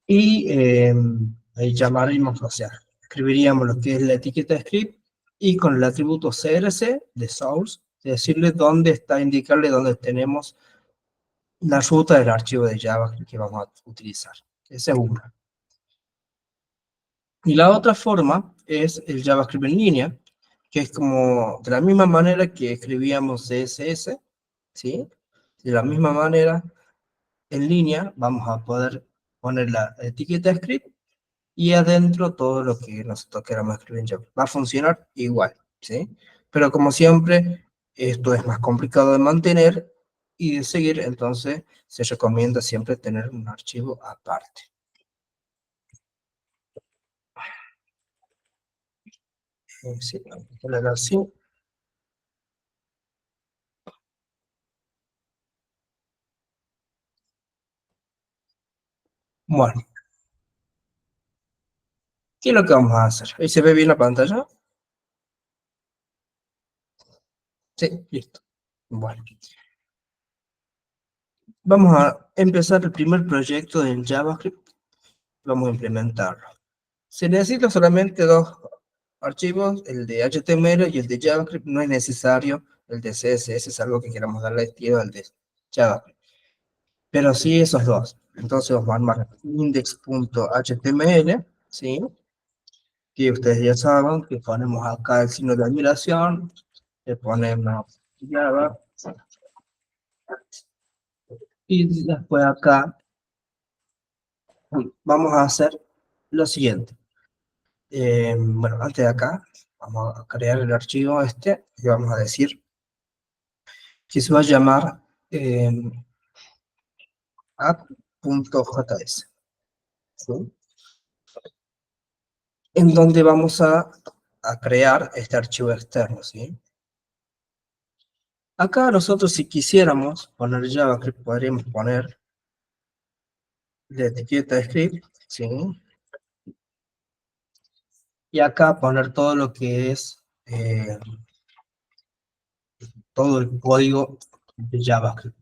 Speaker 1: Y ahí llamaremos, o sea, escribiríamos lo que es la etiqueta script y con el atributo CRC de source, decirle dónde está, indicarle dónde tenemos la ruta del archivo de Java que vamos a utilizar. Esa es una. Y la otra forma es el JavaScript en línea, que es como de la misma manera que escribíamos CSS, ¿sí? De la misma manera, en línea, vamos a poder poner la etiqueta script y adentro todo lo que nosotros queramos escribir en Java. Va a funcionar igual, ¿sí? Pero como siempre, esto es más complicado de mantener y de seguir, entonces se recomienda siempre tener un archivo aparte. Sí, voy a dar así. Bueno, ¿qué es lo que vamos a hacer? ¿Ahí se ve bien la pantalla? Sí, listo. Bueno, vamos a empezar el primer proyecto en JavaScript. Vamos a implementarlo. Se necesita solamente dos archivos, el de HTML y el de JavaScript. No es necesario el de CSS, es algo que queramos darle estilo al de JavaScript. Pero sí esos dos. Entonces vamos a armar index.html, ¿sí? Que ustedes ya saben que ponemos acá el signo de admiración, le ponemos Java, y después acá vamos a hacer lo siguiente. Bueno, antes de acá, vamos a crear el archivo este y vamos a decir que se va a llamar app.js, ¿sí? En donde vamos a crear este archivo externo, ¿sí? Acá nosotros, si quisiéramos poner JavaScript, podríamos poner la etiqueta script, ¿sí? Y acá poner todo lo que es todo el código de JavaScript.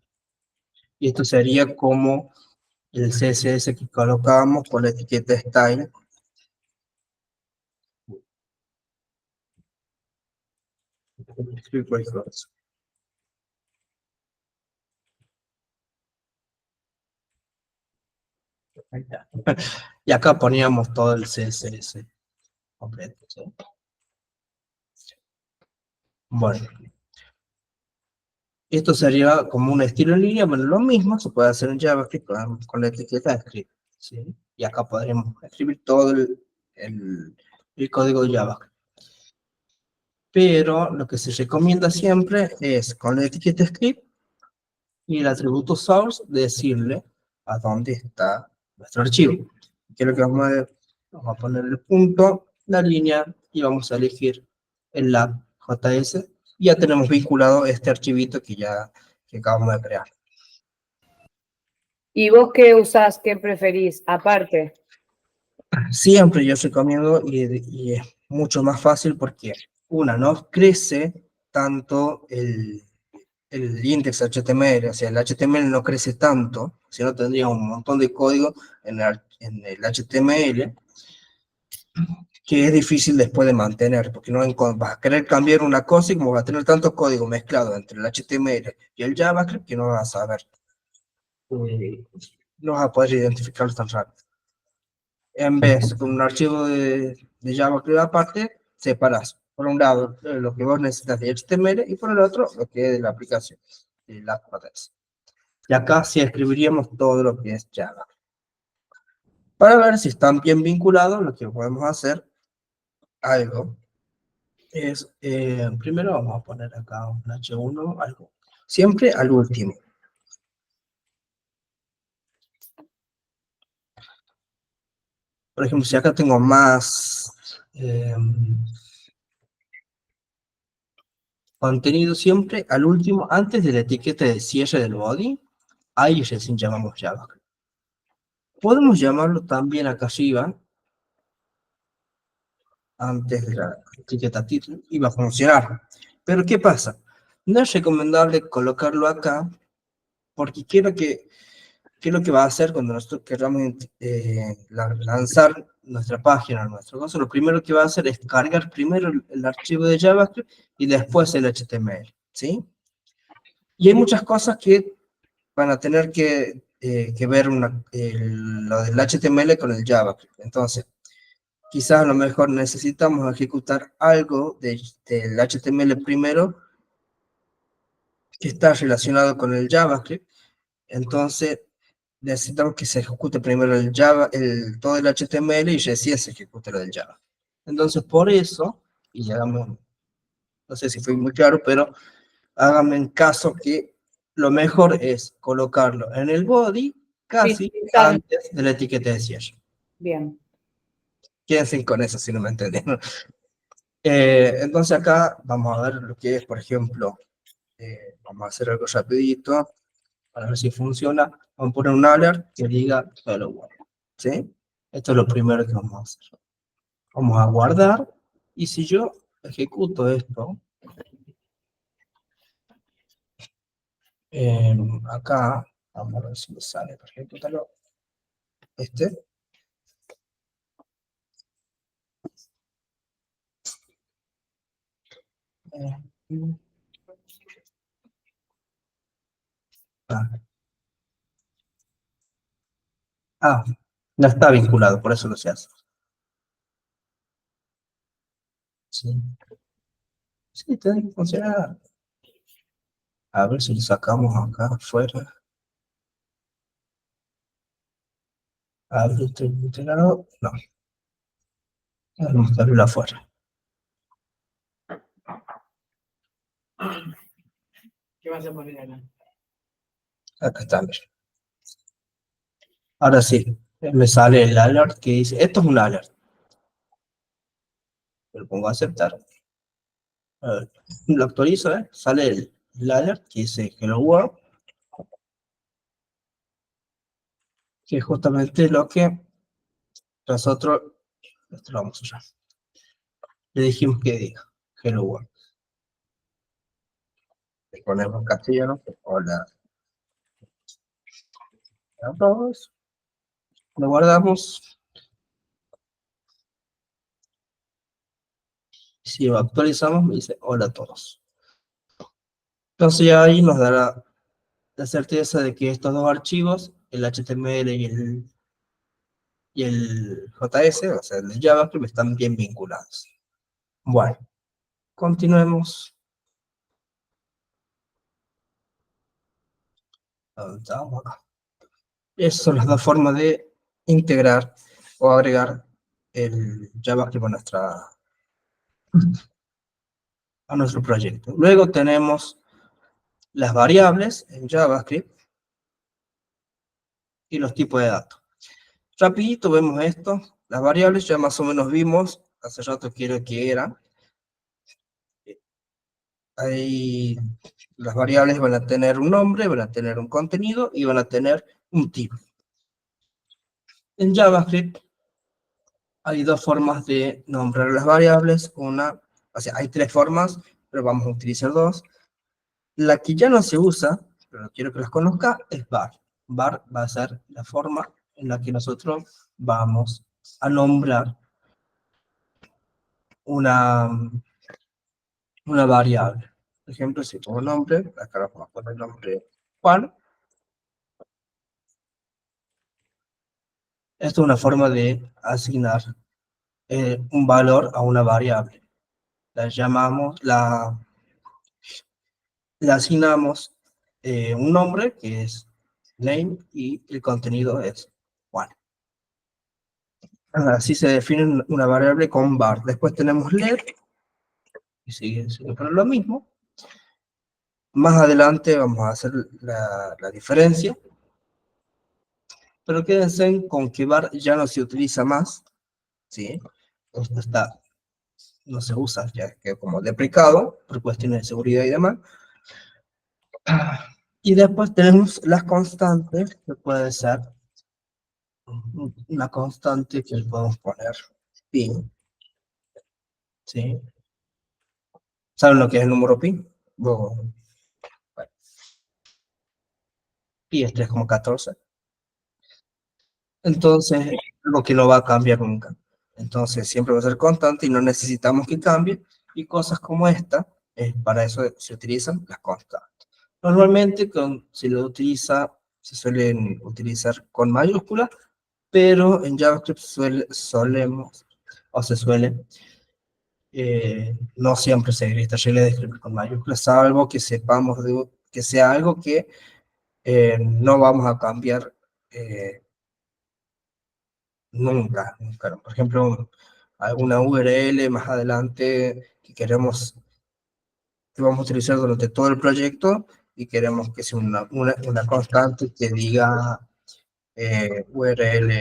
Speaker 1: Y esto sería como el CSS que colocamos con la etiqueta style. Ahí está. Y acá poníamos todo el CSS completo, ¿sí? Bueno, esto sería como un estilo en línea, bueno, lo mismo se puede hacer en JavaScript con la etiqueta de script, ¿sí? Y acá podremos escribir todo el código de JavaScript. Pero lo que se recomienda siempre es con la etiqueta script y el atributo source decirle a dónde está nuestro archivo. ¿Qué es lo que vamos a ver? Vamos a poner el punto, la línea y vamos a elegir el lab.js y ya tenemos vinculado este archivito que acabamos de crear.
Speaker 2: ¿Y vos qué usás, qué preferís? Aparte.
Speaker 1: Siempre yo recomiendo y es mucho más fácil porque una, no crece tanto el index HTML, o sea, el HTML no crece tanto, si no tendría un montón de código en el HTML que es difícil después de mantener, porque no vas a querer cambiar una cosa y como vas a tener tanto código mezclado entre el HTML y el JavaScript que no vas a saber, no vas a poder identificarlo tan rápido. En vez con un archivo de JavaScript aparte, separas por un lado lo que vos necesitas de HTML y por el otro lo que es de la aplicación, de las patas. Y acá sí escribiríamos todo lo que es Java. Para ver si están bien vinculados, lo que podemos hacer, algo, es, primero vamos a poner acá un H1, algo, siempre al último. Por ejemplo, si acá tengo más contenido siempre al último, antes de la etiqueta de cierre del body, ahí recién llamamos JavaScript. Podemos llamarlo también acá arriba, antes de la etiqueta título, y va a funcionar. Pero ¿qué pasa? No es recomendable colocarlo acá, porque ¿qué es lo que va a hacer cuando nosotros queramos lanzar nuestra página, nuestro caso? Lo primero que va a hacer es cargar primero el archivo de JavaScript y después el HTML, ¿sí? Y hay muchas cosas que van a tener que ver lo del HTML con el JavaScript. Entonces, quizás a lo mejor necesitamos ejecutar algo del HTML primero que está relacionado con el JavaScript. Entonces, necesitamos que se ejecute primero el Java, todo el HTML y recién se ejecute lo del Java. Entonces, por eso, y hagamos, no sé si fue muy claro, pero háganme en caso que lo mejor es colocarlo en el body casi
Speaker 2: Finalizar.
Speaker 1: antes de la etiqueta de cierre.
Speaker 2: Bien.
Speaker 1: Quédense con eso si no me entendieron. Entonces acá vamos a ver lo que es, por ejemplo, vamos a hacer algo rapidito para ver si funciona. Vamos a poner un alert que diga hello world, ¿sí? Esto es lo primero que vamos a hacer. Vamos a guardar y si yo ejecuto esto, acá, vamos a ver si me sale, por ejemplo, este. Ah, no está vinculado, por eso lo se hace. Sí, sí, tiene que funcionar. A ver si lo sacamos acá afuera. A ver, ¿estoy integrado? No, vamos a abrirlo afuera.
Speaker 2: ¿Qué vas a poner acá?
Speaker 1: Acá está, mira. Ahora sí, me sale el alert que dice, esto es un alert. Lo pongo a aceptar. A ver, lo actualizo, ¿eh? Sale el alert que dice Hello World, que es justamente lo que nosotros, esto lo vamos a usar. Le dijimos que diga Hello World. Le ponemos en castellano, hola a todos. Lo guardamos. Si lo actualizamos, me dice hola a todos. Entonces ya ahí nos dará la certeza de que estos dos archivos, el HTML y el JS, o sea, el JavaScript, están bien vinculados. Bueno, continuemos. Estamos acá. Esas son las dos formas de integrar o agregar el JavaScript a nuestro proyecto. Luego tenemos las variables en JavaScript y los tipos de datos. Rapidito vemos esto. Las variables ya más o menos vimos hace rato que eran. Ahí las variables van a tener un nombre, van a tener un contenido y van a tener un tipo. En JavaScript hay dos formas de nombrar las variables. O sea, hay tres formas, pero vamos a utilizar dos. La que ya no se usa, pero quiero que las conozca, es var. Var va a ser la forma en la que nosotros vamos a nombrar una, una variable. Por ejemplo, si pongo nombre, acá vamos a poner el nombre Juan. Esto es una forma de asignar un valor a una variable. Le asignamos un nombre que es name y el contenido es Juan. Así se define una variable con var. Después tenemos let y sigue por lo mismo. Más adelante vamos a hacer la diferencia, pero quédense con que var ya no se utiliza más, ¿sí? Esto no se usa, ya que como deprecado por cuestiones de seguridad y demás. Y después tenemos las constantes, que puede ser una constante que le podemos poner pi, ¿sí? ¿Saben lo que es el número pi? Bueno, pi es 3,14. Entonces, algo que no va a cambiar nunca. Entonces, siempre va a ser constante y no necesitamos que cambie. Y cosas como esta, para eso se utilizan las constantes. Normalmente, se suelen utilizar con mayúsculas, pero en JavaScript solemos, o se suele, no siempre seguir esta regla de escribir con mayúsculas, salvo que sepamos que sea algo que no vamos a cambiar nunca, nunca. Por ejemplo, alguna URL más adelante que vamos a utilizar durante todo el proyecto, y queremos que sea una constante que diga URL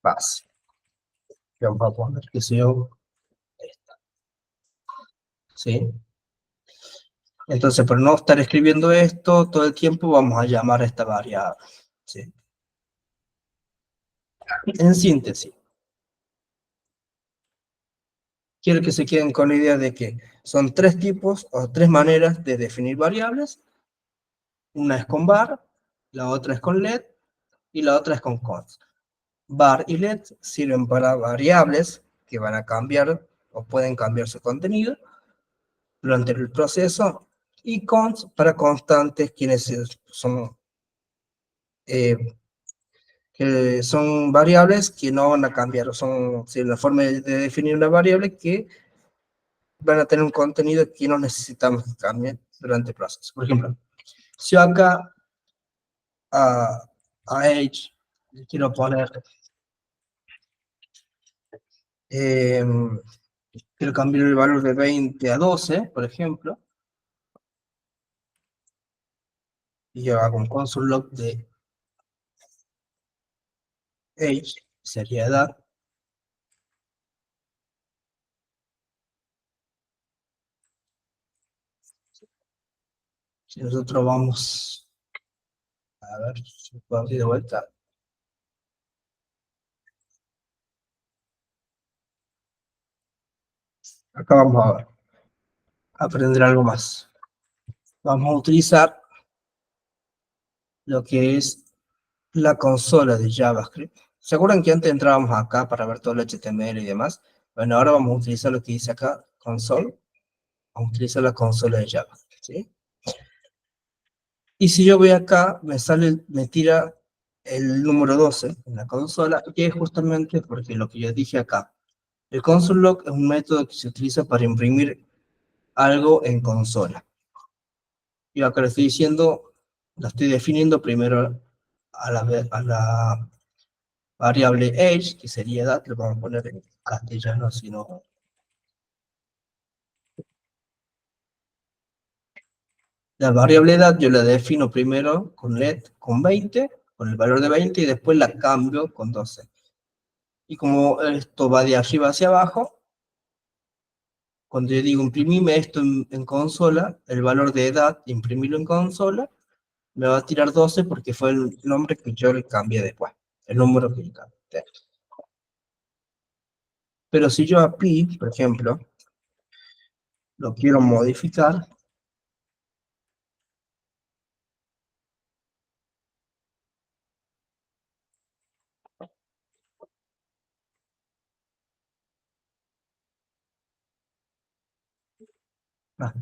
Speaker 1: base. Vamos a poner que sea esta, ¿sí? Entonces, por no estar escribiendo esto todo el tiempo, vamos a llamar a esta variable, ¿sí? En síntesis, quiero que se queden con la idea de que son tres tipos o tres maneras de definir variables. Una es con var, la otra es con let y la otra es con const. Var y let sirven para variables que van a cambiar o pueden cambiar su contenido durante el proceso, y const para constantes, quienes eh, son variables que no van a cambiar, o son la forma de definir una variable que van a tener un contenido que no necesitamos que cambie durante el proceso. Por ejemplo, si yo acá a age le quiero poner, quiero cambiar el valor de 20 a 12, por ejemplo, y yo hago un console log de age, sería edad. Si nosotros vamos a ver si puedo abrir de vuelta, acá vamos a ver, aprender algo más. Vamos a utilizar lo que es la consola de JavaScript. ¿Se acuerdan que antes entrábamos acá para ver todo el HTML y demás? Bueno, ahora vamos a utilizar lo que dice acá, console. Vamos a utilizar la consola de JavaScript, ¿sí? Y si yo voy acá, me tira el número 12 en la consola, que es justamente porque lo que yo dije acá. El console log es un método que se utiliza para imprimir algo en consola. Yo acá lo estoy diciendo, lo estoy definiendo primero a la variable age, que sería edad, lo vamos a poner en castellano, si no. La variable edad yo la defino primero con let, con 20, con el valor de 20, y después la cambio con 12. Y como esto va de arriba hacia abajo, cuando yo digo imprimime esto en consola, el valor de edad, imprimirlo en consola, me va a tirar 12 porque fue el nombre que yo le cambié después, el número que yo cambié. Pero si yo a pi, por ejemplo, lo quiero modificar,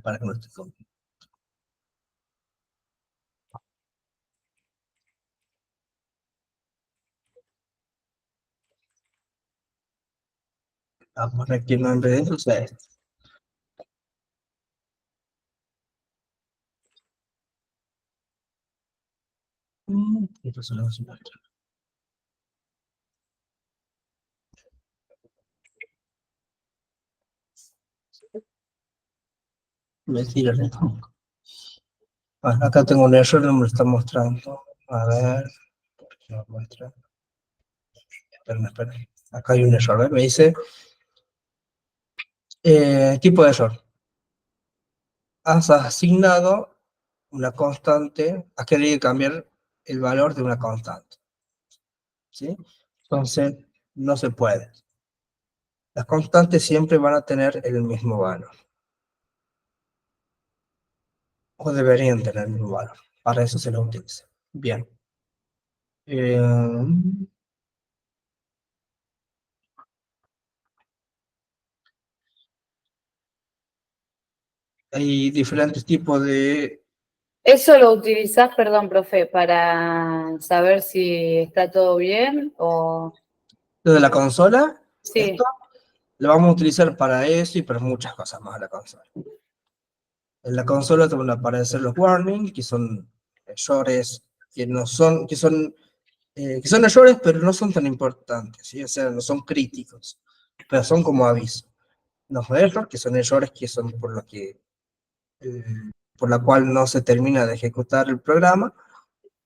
Speaker 1: para que no esté con... Vamos a poner aquí el nombre de eso, o sea, esto solo es una letra. Me tira el tronco. Bueno, acá tengo un error, no me lo está mostrando. A ver, ¿por qué no muestra? Esperen. Acá hay un error, ¿eh? Me dice, tipo de error. Has asignado una constante, has querido cambiar el valor de una constante, ¿sí? Entonces, no se puede. Las constantes siempre van a tener el mismo valor. O deberían tener el mismo valor. Para eso se lo utiliza. Bien. Eh, hay diferentes tipos de...
Speaker 2: ¿Eso lo utilizás, perdón, profe, para saber si está todo bien o...?
Speaker 1: Desde la consola,
Speaker 2: Sí,
Speaker 1: esto lo vamos a utilizar para eso y para muchas cosas más la consola. En la consola te van a aparecer los warnings, que son errores que son errores, pero no son tan importantes, ¿sí? O sea, no son críticos, pero son como aviso. Los errores, que son errores que son por lo que por la cual no se termina de ejecutar el programa,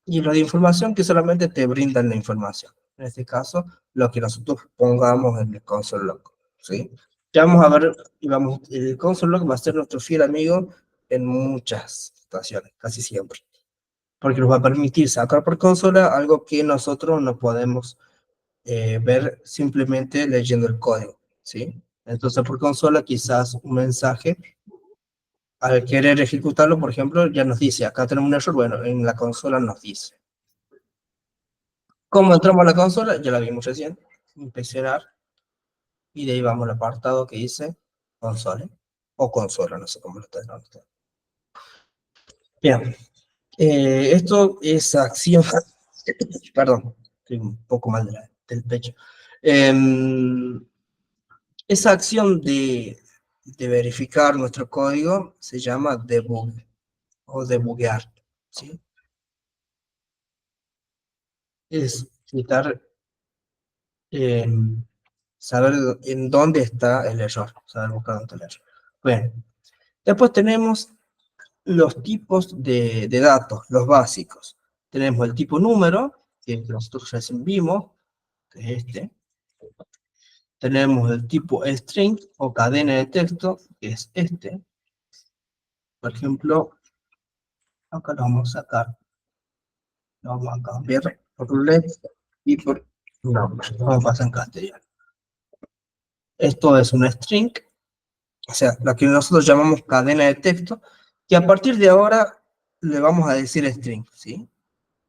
Speaker 1: y los de información que solamente te brindan la información. En este caso, lo que nosotros pongamos en el console log, ¿sí? Ya vamos a ver, el console log va a ser nuestro fiel amigo en muchas situaciones, casi siempre, porque nos va a permitir sacar por consola algo que nosotros no podemos ver simplemente leyendo el código, ¿sí? Entonces, por consola, quizás un mensaje, al querer ejecutarlo, por ejemplo, ya nos dice, acá tenemos un error, bueno, en la consola nos dice. ¿Cómo entramos a la consola? Ya la vimos recién, inspeccionar, y de ahí vamos al apartado que dice console, o consola, no sé cómo lo está llamando usted. Bien, esto es acción, perdón, estoy un poco mal del pecho. Esa acción de verificar nuestro código se llama debug o debuguear, ¿sí? Es quitar, eh, saber en dónde está el error, saber buscar dónde está el error. Bueno, después tenemos los tipos de datos, los básicos. Tenemos el tipo número, que nosotros recién vimos, que es este. Tenemos el tipo string o cadena de texto, que es este. Por ejemplo, acá lo vamos a sacar. Lo vamos a cambiar por let y por number. Vamos a pasar en castellano. Esto es un string, o sea, lo que nosotros llamamos cadena de texto, que a partir de ahora le vamos a decir string, ¿sí?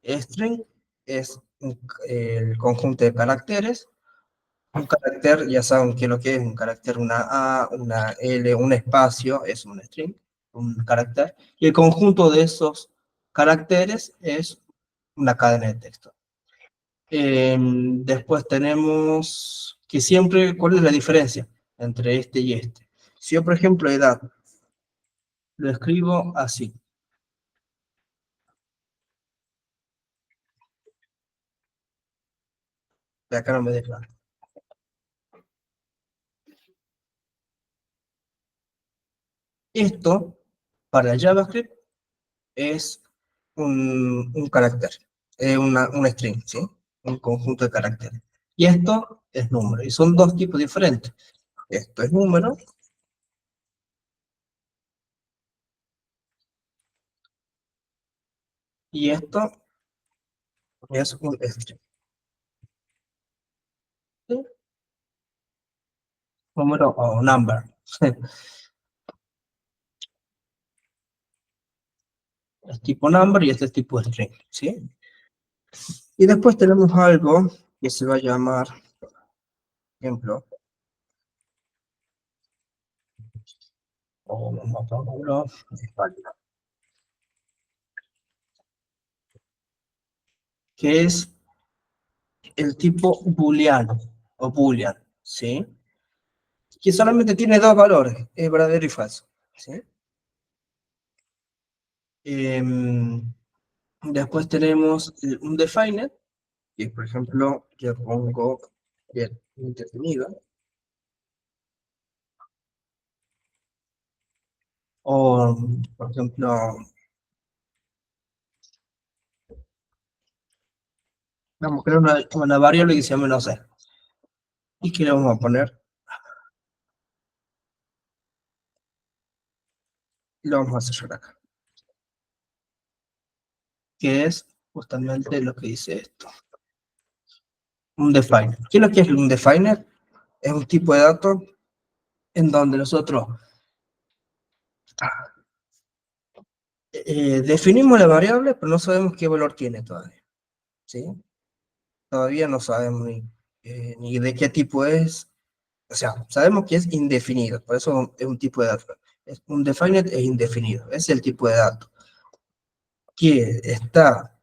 Speaker 1: String es el conjunto de caracteres. Un carácter, ya saben qué es lo que es un carácter, una A, una L, un espacio, es un string, un carácter. Y el conjunto de esos caracteres es una cadena de texto. Después tenemos que siempre, ¿cuál es la diferencia entre este y este? Si yo, por ejemplo, edad, lo escribo así. De acá no me deja. Esto, para JavaScript, es un carácter, un string, ¿sí? Un conjunto de caracteres. Y esto es número, y son dos tipos diferentes. Esto es número, y esto es un string. ¿Sí? Número o number. Es tipo number y este es tipo string, ¿sí? Y después tenemos algo que se va a llamar, por ejemplo, o vamos a ponerlo, que es el tipo booleano o boolean, ¿sí? Que solamente tiene dos valores, es verdadero y falso, ¿sí? Después tenemos un defined, que por ejemplo yo pongo bien indefinido, o por ejemplo, vamos a crear una variable que se llame no sé, y que le vamos a poner, y lo vamos a cerrar acá, que es justamente lo que dice esto, un defined. ¿Qué es lo que es un defined? Es un tipo de dato en donde nosotros definimos la variable, pero no sabemos qué valor tiene todavía, ¿sí? Todavía no sabemos ni de qué tipo es, o sea, sabemos que es indefinido, por eso es un tipo de dato. Un defined es indefinido, es el tipo de dato que está,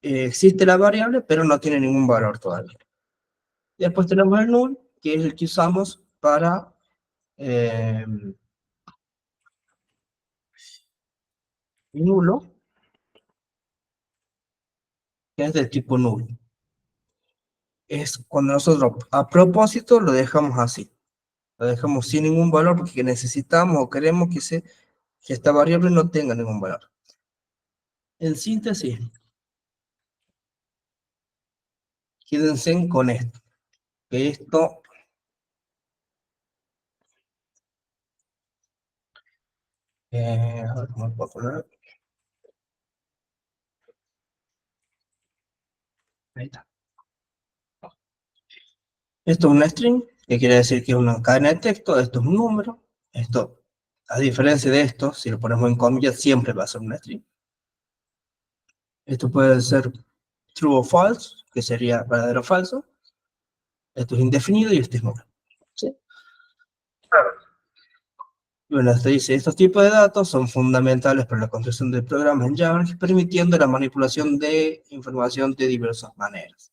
Speaker 1: existe la variable, pero no tiene ningún valor todavía. Y después tenemos el null, que es el que usamos para nulo, que es del tipo null. Es cuando nosotros a propósito lo dejamos así, lo dejamos sin ningún valor porque necesitamos o queremos que esta variable no tenga ningún valor. En síntesis, quédense con esto, que esto a ver cómo lo puedo poner. Ahí está. Esto es un string, que quiere decir que es una cadena de texto, esto es un número, esto, a diferencia de esto, si lo ponemos en comillas, siempre va a ser un string. Esto puede ser true o false, que sería verdadero o falso. Esto es indefinido y este es nulo. ¿Sí? Bueno, esto dice, estos tipos de datos son fundamentales para la construcción de programas en Java, permitiendo la manipulación de información de diversas maneras.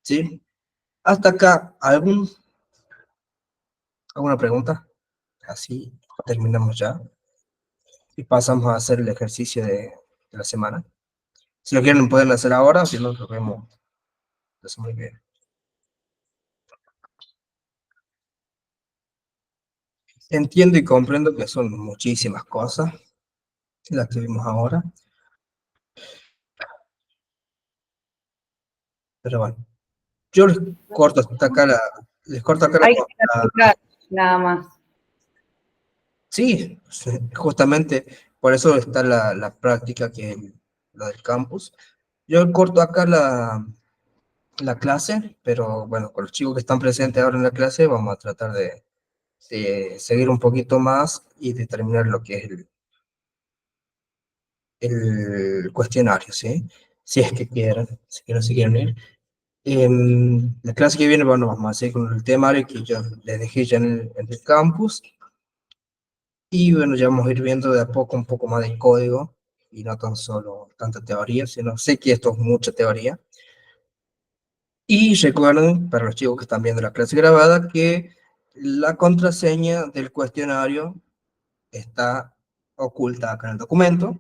Speaker 1: ¿Sí? Hasta acá, ¿alguna pregunta? Así terminamos ya. Y pasamos a hacer el ejercicio de la semana. Si lo quieren, pueden hacer ahora, si no, lo vemos la semana que viene. Entiendo y comprendo que son muchísimas cosas las que vimos ahora, pero bueno, yo les corto hasta acá les corto acá
Speaker 2: Hay que practicar, nada más.
Speaker 1: Sí, justamente por eso está la práctica que lo del campus. Yo corto acá la clase, pero bueno, con los chicos que están presentes ahora en la clase vamos a tratar de seguir un poquito más y de terminar lo que es el cuestionario, ¿sí? Si es que quieren, si que no se quieren ir. La clase que viene, bueno, vamos a seguir con el temario que yo les dejé ya en el campus. Y bueno, ya vamos a ir viendo de a poco un poco más del código y no tan solo tanta teoría, sino sé que esto es mucha teoría. Y recuerden, para los chicos que están viendo la clase grabada, que la contraseña del cuestionario está oculta acá en el documento.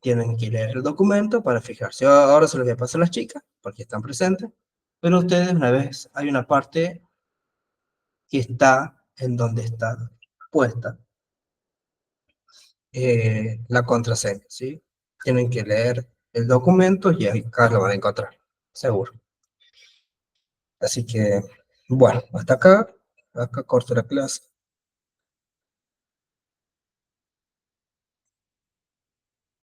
Speaker 1: Tienen que leer el documento para fijarse. Ahora se los voy a pasar a las chicas, porque están presentes. Pero ustedes, una vez, hay una parte que está en donde está puesta la contraseña, ¿sí? Tienen que leer el documento y acá lo van a encontrar, seguro. Así que, bueno, hasta acá corto la clase.